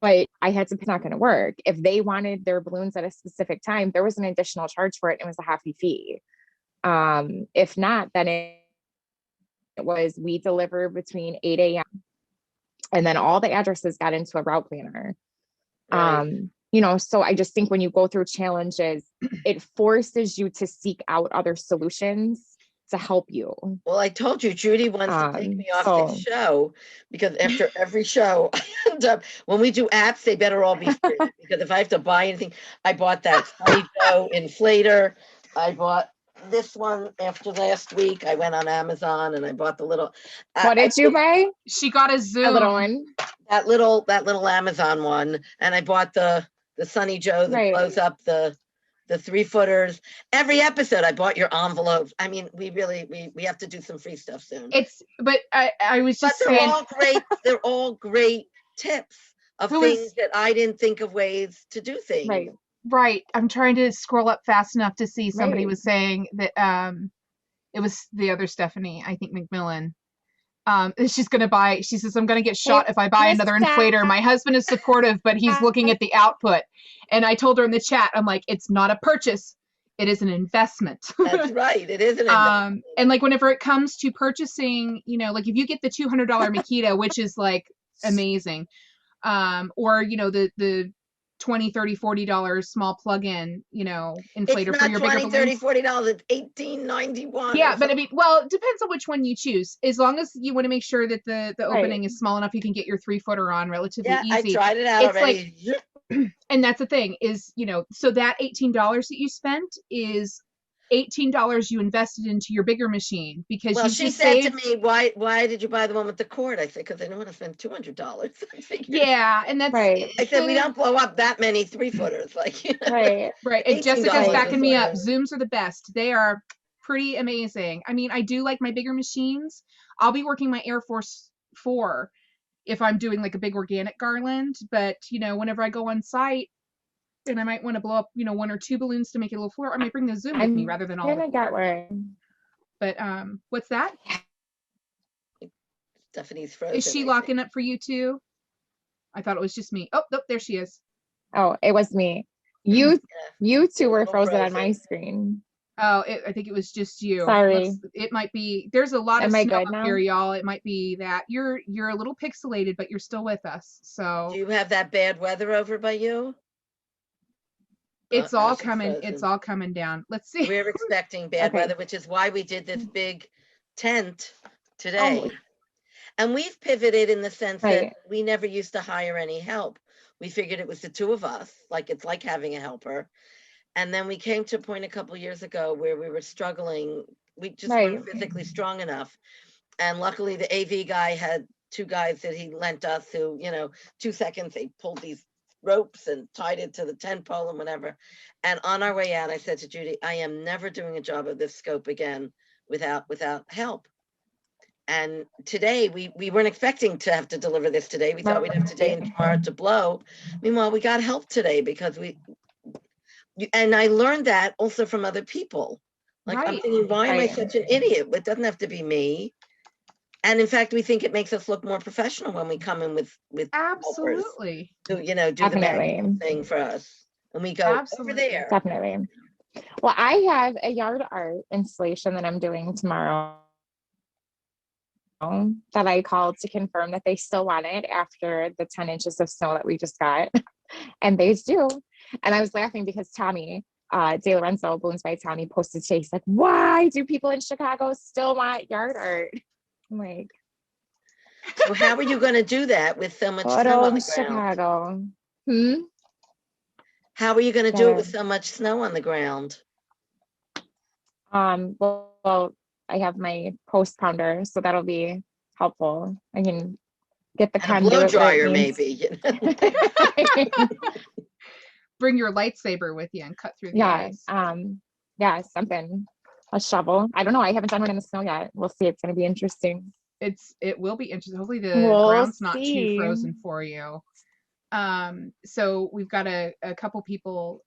but I had to, it's not going to work. If they wanted their balloons at a specific time, there was an additional charge for it. And it was a hefty fee. If not, then it was, we deliver between 8 a.m. and then all the addresses got into a route planner. right. So I just think when you go through challenges, it forces you to seek out other solutions to help you. Well, I told you, Judy wants to take me off the show because after every show, I end up, when we do apps, they better all be free because if I have to buy anything, I bought that Sunny Joe inflator. I bought this one after last week. I went on Amazon and I bought the little. What did you buy? She got a Zoom. A little one. That little Amazon one, and I bought the Sunny Joe that Right. blows up the 3-footers. Every episode I bought your envelopes. I mean, we have to do some free stuff soon. But I was But just they're saying, all great. They're all great tips of Who is- things that I didn't think of ways to do things. Right. right. I'm trying to scroll up fast enough to see somebody Right. was saying that it was the other Stephanie, I think McMillan. She's gonna buy, she says, I'm gonna get shot if I buy Miss another inflator. My husband is supportive, but he's looking at the output. And I told her in the chat, I'm like, it's not a purchase, it is an investment. That's right. It is an investment. And like whenever it comes to purchasing, like if you get the $200 Makita, which is like amazing, or the $20, $30, $40 small plug-in, inflator It's for not your $20, bigger $30, balloons. $40. It's $18.91. Yeah, but I mean, well, it depends on which one you choose. As long as you want to make sure that the Right. opening is small enough, you can get your 3-footer on relatively yeah, I easy. tried it out It's already. And that's the thing is, so that $18 that you spent is $18 you invested into your bigger machine because Well, you she just said saved. to me, why did you buy the one with the cord? I said, because I didn't want to spend $200. I figured. Yeah, and that's Right. I said, we don't blow up that many 3-footers. Like, Right. right. And $18 Jessica's is backing me up. like- Zooms are the best. They are pretty amazing. I mean, I do like my bigger machines. I'll be working my Air Force 4 if I'm doing like a big organic garland, but whenever I go on site and I might want to blow up, 1 or 2 balloons to make it a little floor, I might bring the Zoom with me rather than all of gonna it. get one. But what's that? Stephanie's frozen. Is she locking up for you too? I thought it was just me. Oh, nope, there she is. Oh, it was me. You two were little frozen on my frozen. screen. Oh, I think it was just you. Sorry. It might be. There's a lot of Am I snow good up now? here, y'all. It might be that you're a little pixelated, but you're still with us. So Do you have that bad weather over by you? it's now all she's coming. frozen. It's all coming down. Let's see. We're expecting bad Okay. weather, which is why we did this big tent today. And we've pivoted in the sense Right. that we never used to hire any help. We figured it was the two of us, like it's like having a helper. And then we came to a point a couple years ago where we were struggling. We just weren't Right. physically strong enough. And luckily the AV guy had 2 guys that he lent us who, 2 seconds, they pulled these ropes and tied it to the tent pole and whatever. And on our way out, I said to Judy, I am never doing a job of this scope again without help. And today we weren't expecting to have to deliver this today. We thought we'd have today and tomorrow to blow. Meanwhile, we got help today because and I learned that also from other people. Like, I'm Right. thinking, why am I Right. such an idiot? It doesn't have to be me. And in fact, we think it makes us look more professional when we come in with helpers Absolutely. who, do the magic Definitely. thing for us. And we go over Absolutely. there. Definitely. Well, I have a yard art installation that I'm doing tomorrow that I called to confirm that they still want it after the 10 inches of snow that we just got. And they do. And I was laughing because Tommy, De Lorenzo, Balloons by Tommy, posted today. He's like, why do people in Chicago still want yard art? I'm like, So how are you going to do that with so much good snow on old the ground? Chicago. Hmm? How are you going to do it Yeah. with so much snow on the ground? Well, I have my post pounder, so that'll be helpful. I can get the And a blow conduit where it dryer, needs- maybe. Bring your lightsaber with you and cut through the Yeah, ice. something. A shovel. I don't know. I haven't done one in the snow yet. We'll see. It's going to be interesting. It will be interesting. Hopefully the We'll ground's not too see. frozen for you. So we've got a couple people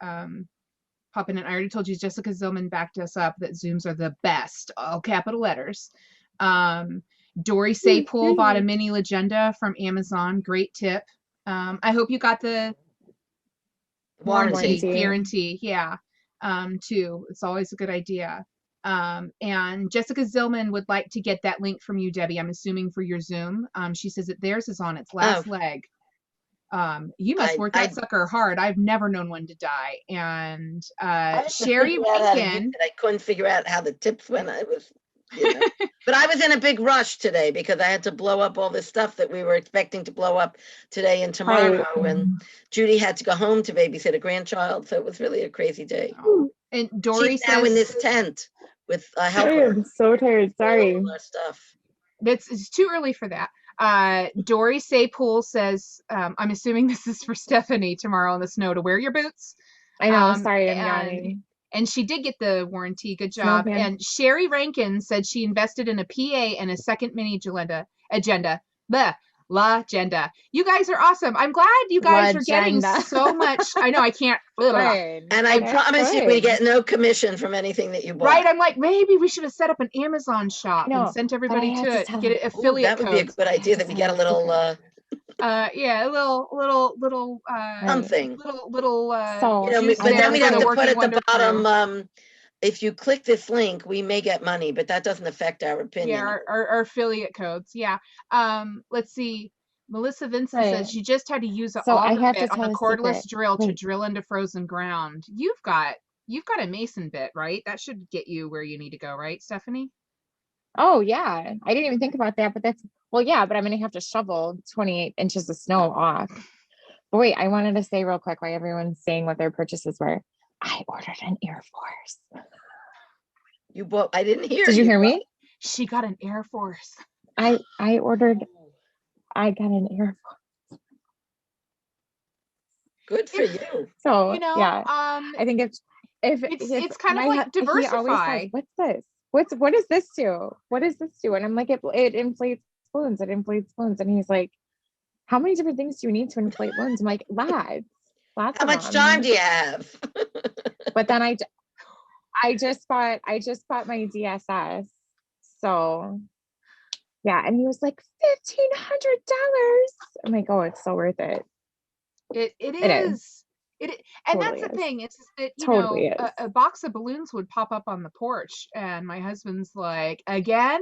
popping in. I already told you Jessica Zillman backed us up that Zooms are the best, all capital letters. Dory Saypool bought a mini Legenda from Amazon. Great tip. I hope you got the Warranty. guarantee. Yeah. Too. It's always a good idea. And Jessica Zillman would like to get that link from you, Debbie. I'm assuming for your Zoom. She says that theirs is on its last leg. You must work that sucker hard. I've never known one to die. And Sherry Rankin. I couldn't figure out how the tips went. I was, but I was in a big rush today because I had to blow up all this stuff that we were expecting to blow up today and tomorrow. Right. And Judy had to go home to babysit a grandchild, so it was really a crazy day. And Dory She's says now in this tent with a I helper. am so tired. Sorry. All our stuff. it's too early for that. Dory Saypool says, I'm assuming this is for Stephanie tomorrow in the snow to wear your boots. I know. Sorry, I'm and- yawning. And she did get the warranty. Good Snow job. pants. And Sherry Rankin said she invested in a PA and a second mini agenda. La agenda. You guys are awesome. I'm glad you guys are getting Legenda. so much. I know I can't. Good. And I That's promise you, good. we get no commission from anything that you bought. Right. I'm like, maybe we should have set up an Amazon shop No, and sent everybody I have to to it. tell Get them. it Ooh, affiliate that would be a codes. good idea that we get a little Yeah, a little something. little So, juice But then there we'd for have the to put Working at the Wonder crew. bottom, if you click this link, we may get money, but that doesn't affect our opinion. Yeah, our affiliate codes. Yeah. Let's see. Melissa Vincent Right. says she just had to use an So I auger have to bit on tell a a cordless secret. drill to Wait. drill into frozen ground. You've got a Mason bit, right? That should get you where you need to go, right, Stephanie? Oh yeah, I didn't even think about that, but yeah, but I'm gonna have to shovel 28 inches of snow off. But wait, I wanted to say real quick while everyone's saying what their purchases were. I ordered an Air Force. You bought, I didn't hear. Did you hear me? She got an Air Force. I got an Air Force. Good for you. So You know, yeah, I think if it's kind of my like he always diversify. says, what's this? What does this do? What does this do? And I'm like, it inflates balloons. It inflates balloons. And he's like, how many different things do you need to inflate balloons? I'm like, lots How of much them. time do you have? But then I just bought my DSS. So yeah, and he was like $1,500. I'm like, oh, it's so worth it. It It is. And Totally that's the is. thing. It's just that Totally is. a box of balloons would pop up on the porch, and my husband's like, again.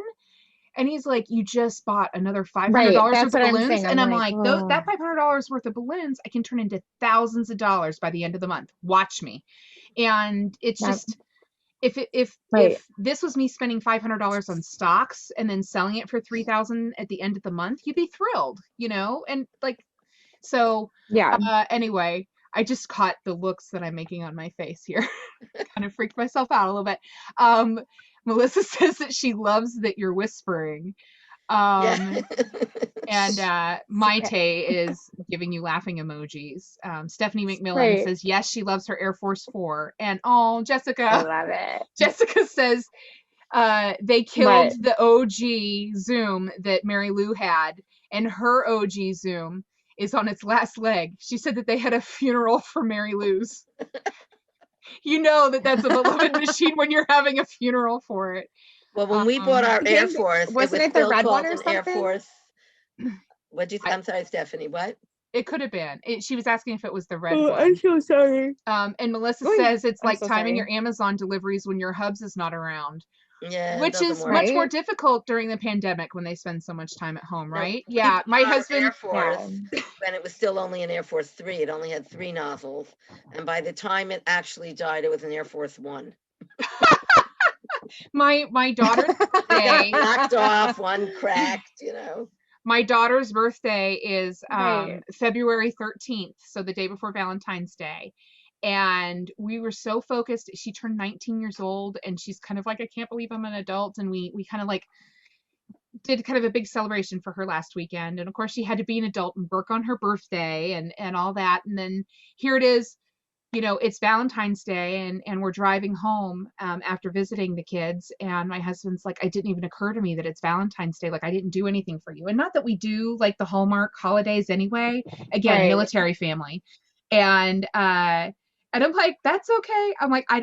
And he's like, you just bought another $500 Right, worth that's of what I'm balloons. saying. And I'm I'm like, like, that "Ugh." $500 worth of balloons, I can turn into thousands of dollars by the end of the month. Watch me. And it's Yep. just, if Right. this was me spending $500 on stocks and then selling it for $3,000 at the end of the month, you'd be thrilled, And like, so Yeah. anyway, I just caught the looks that I'm making on my face here. Kind of freaked myself out a little bit. Melissa says that she loves that you're whispering. Yeah. And Maite is giving you laughing emojis. Stephanie McMillan Right. says yes, she loves her Air Force 4. And I Jessica love it. Jessica says they killed What? the OG Zoom that Mary Lou had, and her OG Zoom is on its last leg. She said that they had a funeral for Mary Lou's. You know that that's a beloved machine when you're having a funeral for it. Well, when we bought our Air Didn't- Force, it wasn't was it the still red one called or an Air something? Force. I- I'm sorry, Stephanie, what? It could have been. She was asking if it was the red Oh, one. I'm so sorry. And Melissa Oy, says it's I'm like so timing sorry. your Amazon deliveries when your hubs is not around, Yeah, it which doesn't is work. much more Right? difficult during the pandemic when they spend so much time at home, No, right? we Yeah, bought my our husband. Air Force Yeah. when it was still only an Air Force 3. It only had 3 nozzles. And by the time it actually died, it was an Air Force 1. My daughter's Got birthday. knocked off, one cracked, you know. My daughter's birthday is Right. February 13th, so the day before Valentine's Day. And we were so focused. She turned 19 years old, and she's kind of like, I can't believe I'm an adult. And we kind of like did kind of a big celebration for her last weekend. And of course, she had to be an adult and work on her birthday and all that. And then here it is, it's Valentine's Day, and we're driving home after visiting the kids, and my husband's like, it didn't even occur to me that it's Valentine's Day. Like, I didn't do anything for you. And not that we do like the Hallmark holidays anyway. Again, Right. military family. And I'm like, that's okay. I'm like, I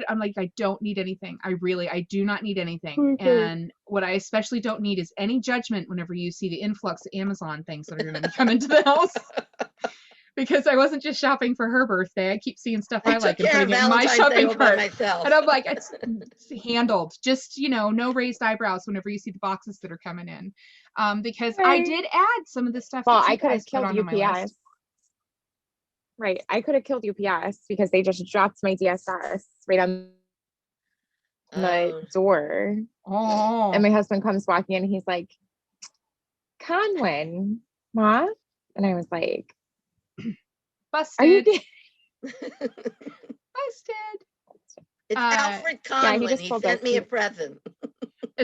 don't need anything. I do not need anything. Okay. And what I especially don't need is any judgment whenever you see the influx of Amazon things that are going to be coming to the house. Because I wasn't just shopping for her birthday. I keep seeing stuff I like took and care of putting it in my Valentine's Day shopping all by cart. myself. And I'm like, it's handled. Just, no raised eyebrows whenever you see the boxes that are coming in. Because I Right. did add some of the stuff Well, that you I could guys have put killed onto my UPS. list. Right. I could have killed UPS because they just dropped my DSS right on the door. Oh. And my husband comes walking in and he's like, Conlin, Ma? And I was like, Busted. are you kidding? Busted. It's Alfred yeah, he Conlin. just He told sent us me a he- present.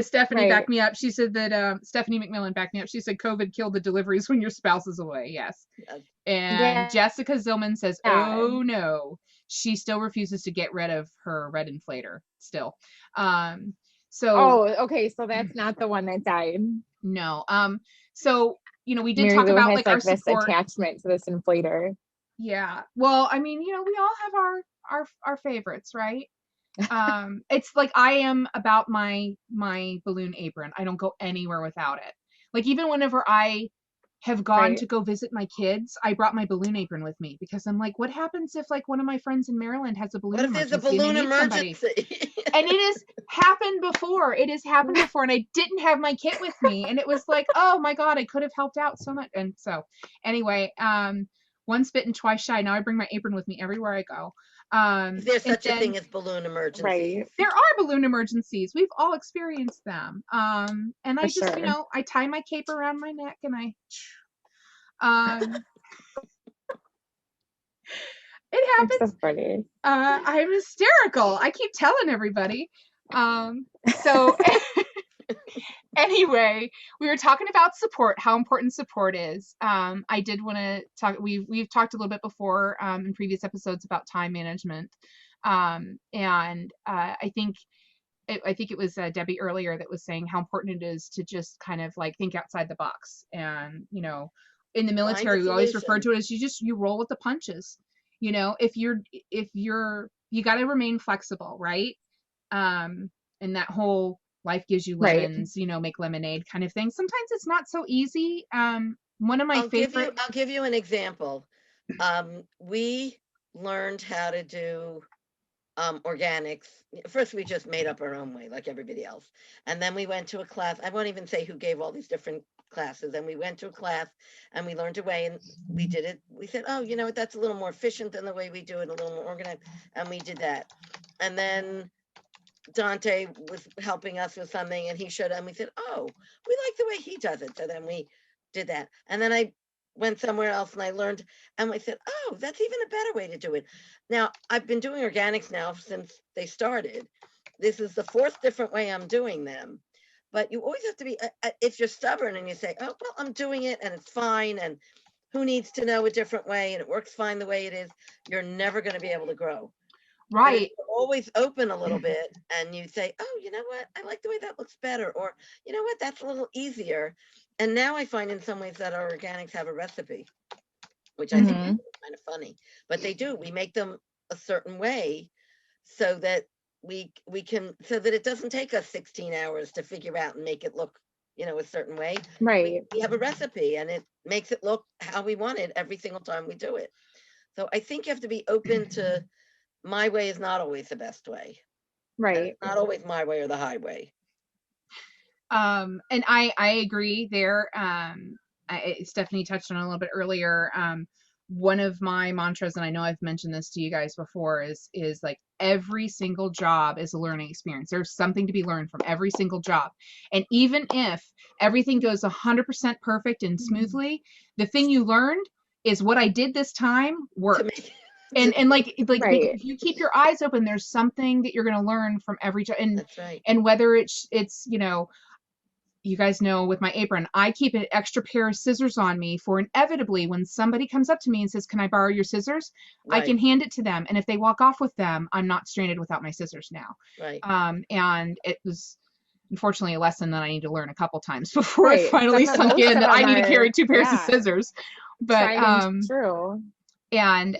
Stephanie Right. backed me up. She said that Stephanie McMillan backed me up. She said COVID killed the deliveries when your spouse is away. Yes. Yes. And Yeah. Jessica Zillman says, Yeah. oh no, she still refuses to get rid of her red inflator still. So Oh, okay. So that's not the one that died. no. So, we did Mary talk Lou about has like our this support. attachment to this inflator. Yeah. Well, I mean, we all have our favorites, right? It's like I am about my balloon apron. I don't go anywhere without it. Like even whenever I have gone Right. to go visit my kids, I brought my balloon apron with me because I'm like, what happens if like one of my friends in Maryland has a balloon What if there's emergency a balloon and they need somebody? emergency? And it has happened before. It has happened before, and I didn't have my kit with me, and it was like, oh my god, I could have helped out so much. And so, anyway, once bitten, twice shy. Now I bring my apron with me everywhere I go. Is there and such a thing as balloon emergency? Right. There are balloon emergencies. We've all experienced them. And I For just, sure. I tie my cape around my neck and it It's happens. so funny. I'm hysterical. I keep telling everybody. So anyway, we were talking about support, how important support is. I did want to talk, we've talked a little bit before in previous episodes about time management. And I think it was Debbie earlier that was saying how important it is to just kind of like think outside the box. And, in the military, we always refer to it as you roll with the punches. If you got to remain flexible, right? And that whole life gives you Right. lemons, make lemonade kind of thing. Sometimes it's not so easy. One of my favorite. I'll give you an example. We learned how to do organics. First, we just made up our own way, like everybody else. And then we went to a class. I won't even say who gave all these different classes. And we went to a class and we learned a way and we did it. We said, oh, you know what? That's a little more efficient than the way we do it, a little more organized. And we did that. And then Dante was helping us with something and he showed, and we said, oh, we like the way he does it. So then we did that. And then I went somewhere else and I learned, and I said, oh, that's even a better way to do it. Now, I've been doing organics now since they started. This is the 4th different way I'm doing them. but you always have to be, if you're stubborn and you say, oh, well, I'm doing it and it's fine, and who needs to know a different way, and it works fine the way it is, you're never going to be able to grow. But if Right. you're always open a little bit and you say, oh, you know what, I like the way that looks better, or you know what, that's a little easier. And now I find in some ways that our organics have a recipe, which I think is Mhm. kind of funny, but they do. We make them a certain way so that we can, so that it doesn't take us 16 hours to figure out and make it look, a certain way. Right. We have a recipe and it makes it look how we want it every single time we do it. So I think you have to be open to, my way is not always the best way. And Right. it's not always my way or the highway. And I agree there. Stephanie touched on it a little bit earlier. One of my mantras, and I know I've mentioned this to you guys before, is like every single job is a learning experience. There's something to be learned from every single job. And even if everything goes 100% perfect and smoothly, the thing you learned is what I did this time To worked. make- And like Right. if you keep your eyes open, there's something that you're going to learn from every job. That's right. And whether it's you guys know with my apron, I keep an extra pair of scissors on me for inevitably when somebody comes up to me and says, can I borrow your scissors? I can Right, hand it to them. And if they walk off with them, I'm not stranded without my scissors now. right. And it was unfortunately a lesson that I need to learn a couple times before it Right. finally Some of sunk most in of that I them need to carry are, 2 pairs of yeah, scissors. But tried and true. and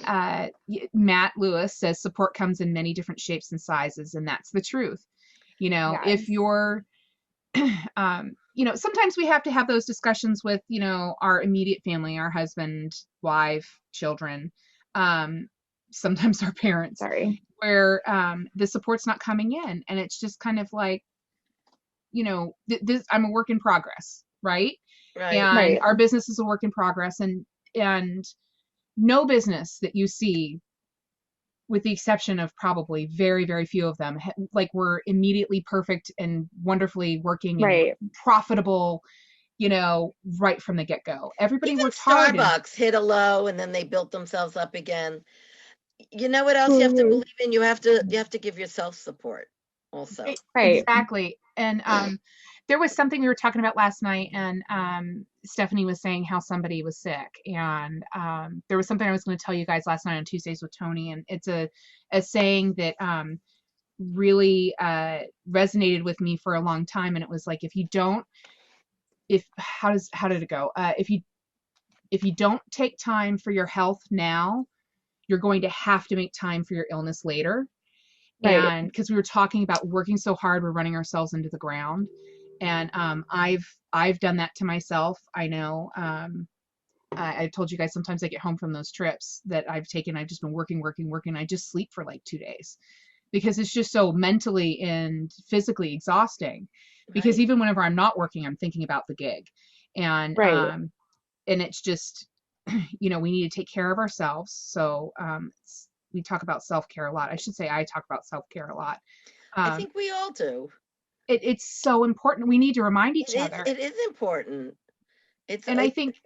Matt Lewis says support comes in many different shapes and sizes, and that's the truth. If Yes. you're sometimes we have to have those discussions with, our immediate family, our husband, wife, children, sometimes our parents, Sorry. where the support's not coming in. And it's just kind of like, I'm a work in progress, right? Right. And Right. our business is a work in progress. And no business that you see, with the exception of probably very, very few of them, like we're immediately perfect and wonderfully working and Right. profitable, right from the get-go. Everybody Even worked hard. Starbucks hit a low and then they built themselves up again. You know what else you have to Mhm. believe in? You have to give yourself support also. Right. Exactly. And there was something we were talking about last night, and Stephanie was saying how somebody was sick, and there was something I was going to tell you guys last night on Tuesdays with Tony, and it's a saying that really resonated with me for a long time, and it was like, how did it go? If you don't take time for your health now, you're going to have to make time for your illness later. Right. And because we were talking about working so hard, we're running ourselves into the ground. And I've done that to myself. I know. I told you guys sometimes I get home from those trips that I've taken. I've just been working. I just sleep for like 2 days because it's just so mentally and physically exhausting. Because Right. even whenever I'm not working, I'm thinking about the gig, and Right. and it's just, we need to take care of ourselves. So we talk about self-care a lot. I should say I talk about self-care a lot. I think we all do. It's so important. We need to remind each other. It is important. It's And I think,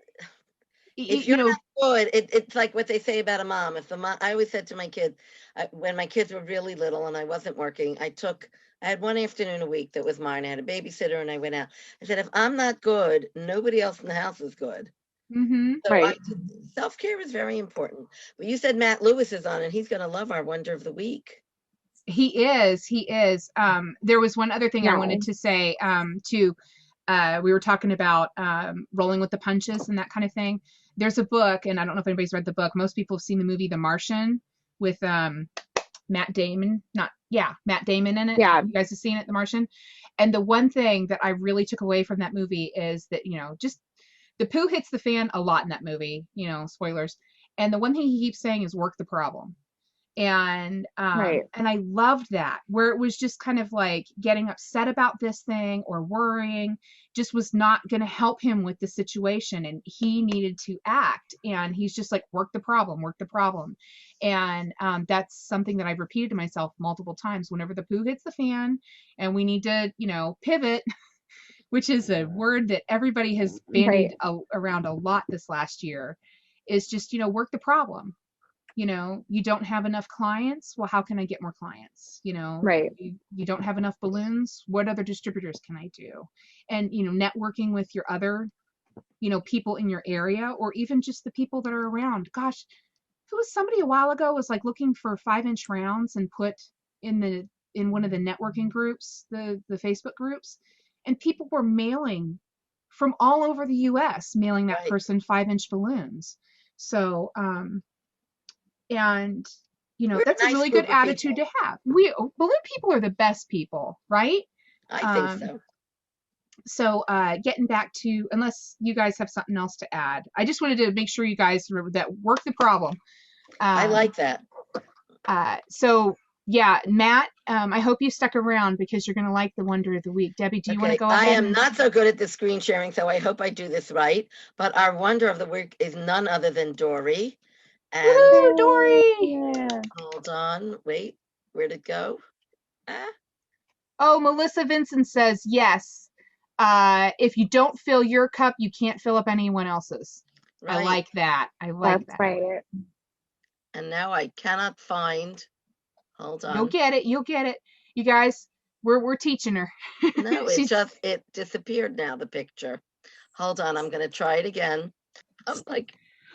if you're not good, it's like what they say about a mom. If the mom, I always said to my kids, when my kids were really little and I wasn't working, I had one afternoon a week that was mine. I had a babysitter and I went out. I said, if I'm not good, nobody else in the house is good. mm-hmm. So Right. self-care is very important. But you said Matt Lewis is on and he's going to love our Wonder of the Week. He is. There was one other thing I Yeah. wanted to say, too. We were talking about rolling with the punches and that kind of thing. There's a book, and I don't know if anybody's read the book. Most people have seen the movie The Martian with Matt Damon. Matt Damon in it. Yeah. You guys have seen it, The Martian. And the one thing that I really took away from that movie is that, just the poo hits the fan a lot in that movie, spoilers. And the one thing he keeps saying is work the problem. And Right. and I loved that, where it was just kind of like getting upset about this thing or worrying just was not going to help him with the situation, and he needed to act, and he's just like, work the problem. And that's something that I've repeated to myself multiple times whenever the poo hits the fan and we need to pivot, which is a word that everybody has bandied around a lot this last year, is just work the problem. you don't have enough clients. Well, how can I get more clients? Right. You don't have enough balloons. What other distributors can I do? And, networking with your other, people in your area, or even just the people that are around. Gosh, who was somebody a while ago was like looking for 5-inch rounds and put in one of the networking groups, the Facebook groups, and people were mailing from all over the US, mailing that Right. person 5-inch balloons. So, and We're a that's a nice really group good of attitude people. to have. Balloon people are the best people, right? I think so. So getting back to, unless you guys have something else to add, I just wanted to make sure you guys remember that work the problem. I like that. So yeah, Matt, I hope you stuck around because you're going to like the Wonder of the Week. Debbie, do you want to Okay, go I ahead? am not so good at the screen sharing, so I hope I do this right. But our Wonder of the Week is none other than Dory. And Woohoo, Dory! Yeah. hold on, wait, where'd it go? Oh, Melissa Vincent says yes. If you don't fill your cup, you can't fill up anyone else's. Right. I like that. I like That's that. right. And now I cannot find. Hold on. You'll get it. You'll get it. You guys, we're teaching her. No, it disappeared now, the picture. Hold on, I'm gonna try it again. I'm like,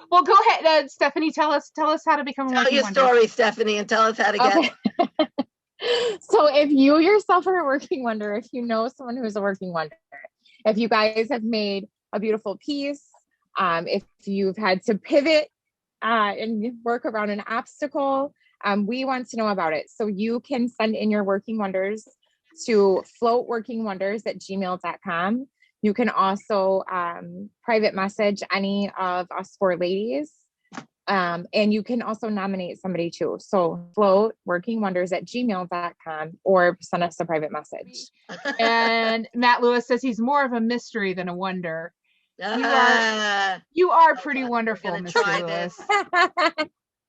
Well, go ahead, Stephanie. Tell us how to become a tell working your wonder. story, Stephanie, and tell us how to get. Okay. So if you yourself are a working wonder, if you know someone who's a working wonder, if you guys have made a beautiful piece, if you've had to pivot and work around an obstacle, we want to know about it. So you can send in your working wonders to floatworkingwonders@gmail.com. You can also private message any of us four ladies. And you can also nominate somebody too. So floatworkingwonders@gmail.com or send us a private message. And Matt Lewis says he's more of a mystery than a wonder. Ah, You are hold pretty on, we're wonderful, gonna Mr. try Lewis. this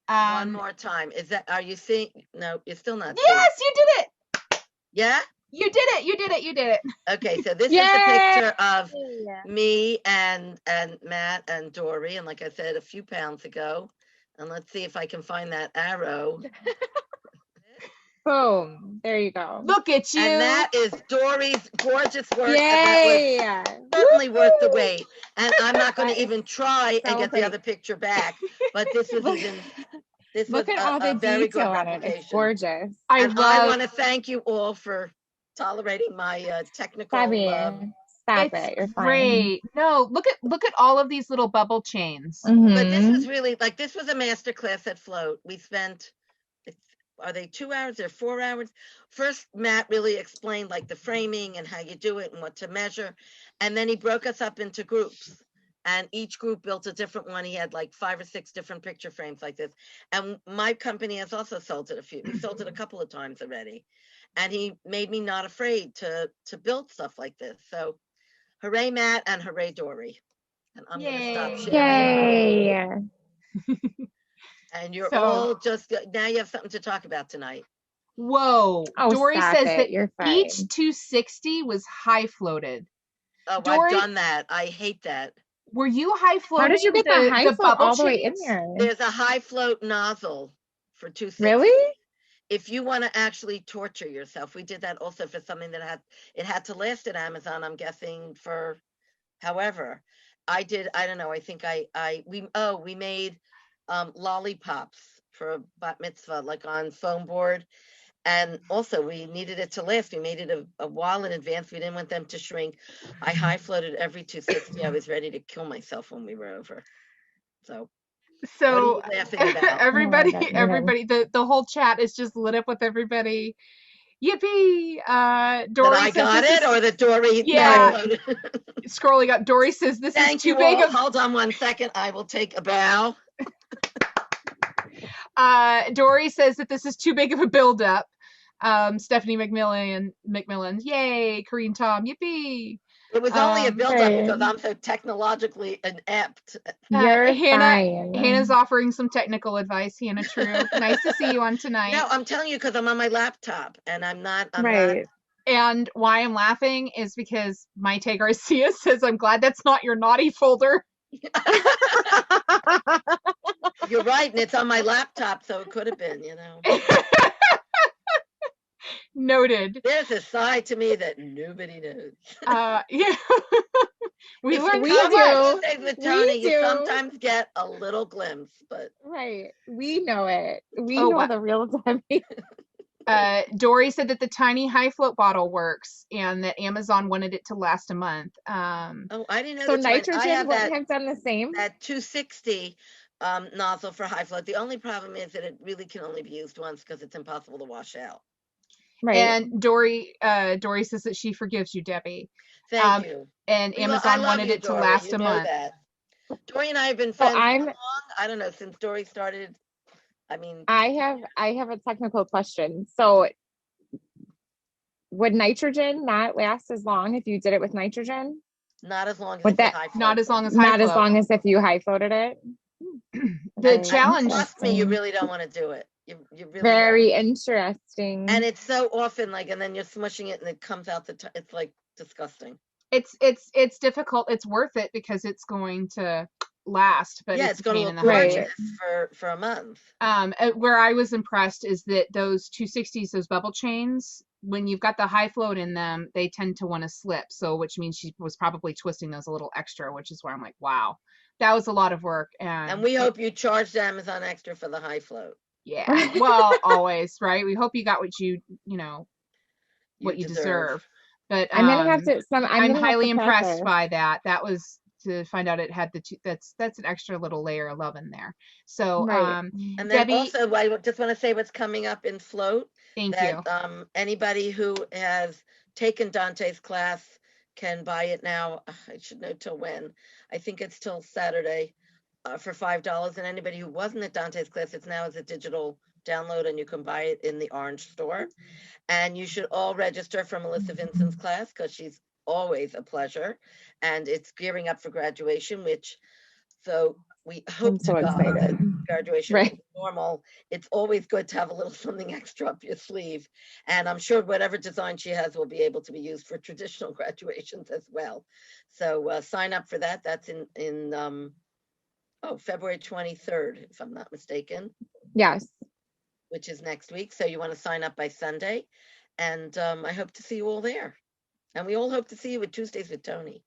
one more time. Are you seeing? No, you're still not seeing. Yes, you did it. Yeah? You did it. You did it. You did it. Okay, so this is Yay! a picture of me and Matt and Dory, and like I said a few pounds ago. And let's see if I can find that arrow. Boom. There you go. Look at you. And that is Dory's gorgeous work. Yay! And that was certainly worth the wait. And I'm not going to even try and So get the other picture back. But this was Look at all the a very good detail on it. It's replication. gorgeous. I want to thank you all for tolerating my technical. Stop It's it. You're fine. great. No, look at all of these little bubble chains. But this Mhm. was really this was a master class at Float. We spent, are they 2 hours or 4 hours? First, Matt really explained the framing and how you do it and what to measure. And then he broke us up into groups. And each group built a different one. He had 5 or 6 different picture frames like this. And my company has also sold it we sold it a couple of times already. And he made me not afraid to build stuff like this. So hooray, Matt, and hooray, Dory. And I'm going to stop sharing. Yay. And you're So- all just, now you have something to talk about tonight. Whoa. Oh, Dory stop says it. that You're fine. each 260 was high floated. Oh, Dory- I've done that. I hate that. Were you high floating? How did you get the high float bubble all the way in chains? there? There's a high float nozzle for 260. Really? If you want to actually torture yourself, we did that also for something that had to last at Amazon, I'm guessing, for however. I don't know, I think we made lollipops for a bat mitzvah, on foam board. And also we needed it to last. We made it a while in advance. We didn't want them to shrink. I high floated every 260. I was ready to kill myself when we were over. So So what are you laughing about? everybody, Oh my God, everybody, the whole chat is just lit up with everybody. Yippee! Dory That I says got this it, or that Dory Yeah. downloaded? is scrolling up. Dory says this Thank is too you big all. of. Hold on one second. I will take a bow. Dory says that this is too big of a buildup. Stephanie McMillan, yay! Corinne Tom, yippee! It was only a build-up Right. because I'm so technologically inept. You're Hannah- fine. Hannah's offering some technical advice. Hannah True, nice to see you on tonight. No, I'm telling you because I'm on my laptop and I'm not. Right. And why I'm laughing is because Maite Garcia says, I'm glad that's not your naughty folder. You're right, and it's on my laptop, so it could have been, Noted. There's a side to me that nobody knows. Yeah. We If you learned We so come on much. do. Tuesdays with We Tony, you do. sometimes get a little glimpse, but Right. We know it. We Oh, know wow. the real Debbie. Dory said that the tiny high float bottle works and that Amazon wanted it to last a month. oh, I didn't know So the time. I nitrogen have wouldn't that have done the same. 260 nozzle for high float. The only problem is that it really can only be used once because it's impossible to wash out. Right. And Dory says that she forgives you, Debbie. Thank you. And I Amazon love wanted you, it to Dory. last You a know month. that. Dory and I have been So friends how long? I don't know, since Dory started. I mean, I have a technical question. So would nitrogen not last as long if you did it with nitrogen? not as long as Would it's a that- high float. Not as long as high Not as float. long as if you high floated it? The Very challenge. Trust me, you interesting. really don't want to do it. You really Very don't. interesting. And it's so often and then you're smushing it and it comes out it's like disgusting. It's difficult. It's worth it because it's going to last, but Yeah, it's it's a going pain to in look the Right. gorgeous butt. for a month. Where I was impressed is that those 260s, those bubble chains, when you've got the high float in them, they tend to want to slip. So, which means she was probably twisting those a little extra, which is where I'm like, wow, that was a lot of work. And we hope you charged Amazon extra for the high float. Yeah, well, always, right? We hope you got what you what you deserve. But I'm gonna have to. I'm I'm gonna have highly to impressed practice. by that. That was to find out it had the two. That's an extra little layer of love in there. So, Right. And then Debbie, also, I just want to say what's coming up in Float. thank That you. anybody who has taken Dante's class can buy it now. I should know till when. I think it's till Saturday for $5. And anybody who wasn't at Dante's class, it's now as a digital download, and you can buy it in the Orange store. And you should all register for Melissa Vincent's class because she's always a pleasure, and it's gearing up for graduation, so we hope I'm so to God that excited. graduation Right. is normal. It's always good to have a little something extra up your sleeve, and I'm sure whatever design she has will be able to be used for traditional graduations as well. So sign up for that. That's in February 23rd, if I'm not mistaken. Yes. Which is next week. So you want to sign up by Sunday, and I hope to see you all there. And we all hope to see you at Tuesdays with Tony.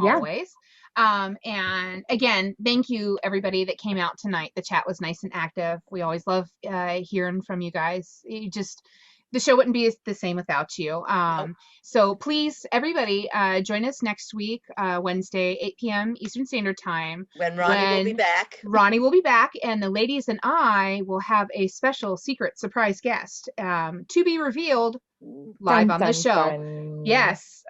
Yeah. Always. And again, thank you everybody that came out tonight. The chat was nice and active. We always love hearing from you guys. The show wouldn't be the same without you. So please, everybody, join us next week, Wednesday, 8 p.m. Eastern Standard Time. When Ronnie will be back. Ronnie will be back, and the ladies and I will have a special secret surprise guest to be revealed live on the show. Dun. Yes,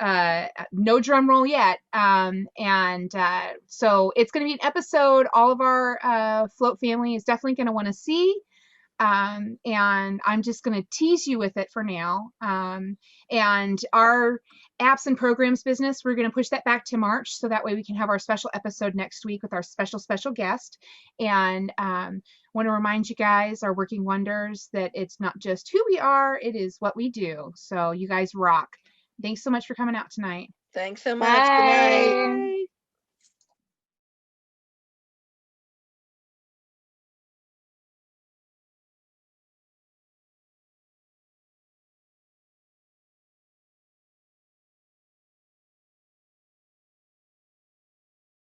no drum roll yet. So it's going to be an episode all of our Float family is definitely going to want to see. And I'm just going to tease you with it for now. And our apps and programs business, we're going to push that back to March, so that way we can have our special episode next week with our special guest. And want to remind you guys, our working wonders, that it's not just who we are, it is what we do. So you guys rock. Thanks so much for coming out tonight. Thanks so much. Bye. Good night.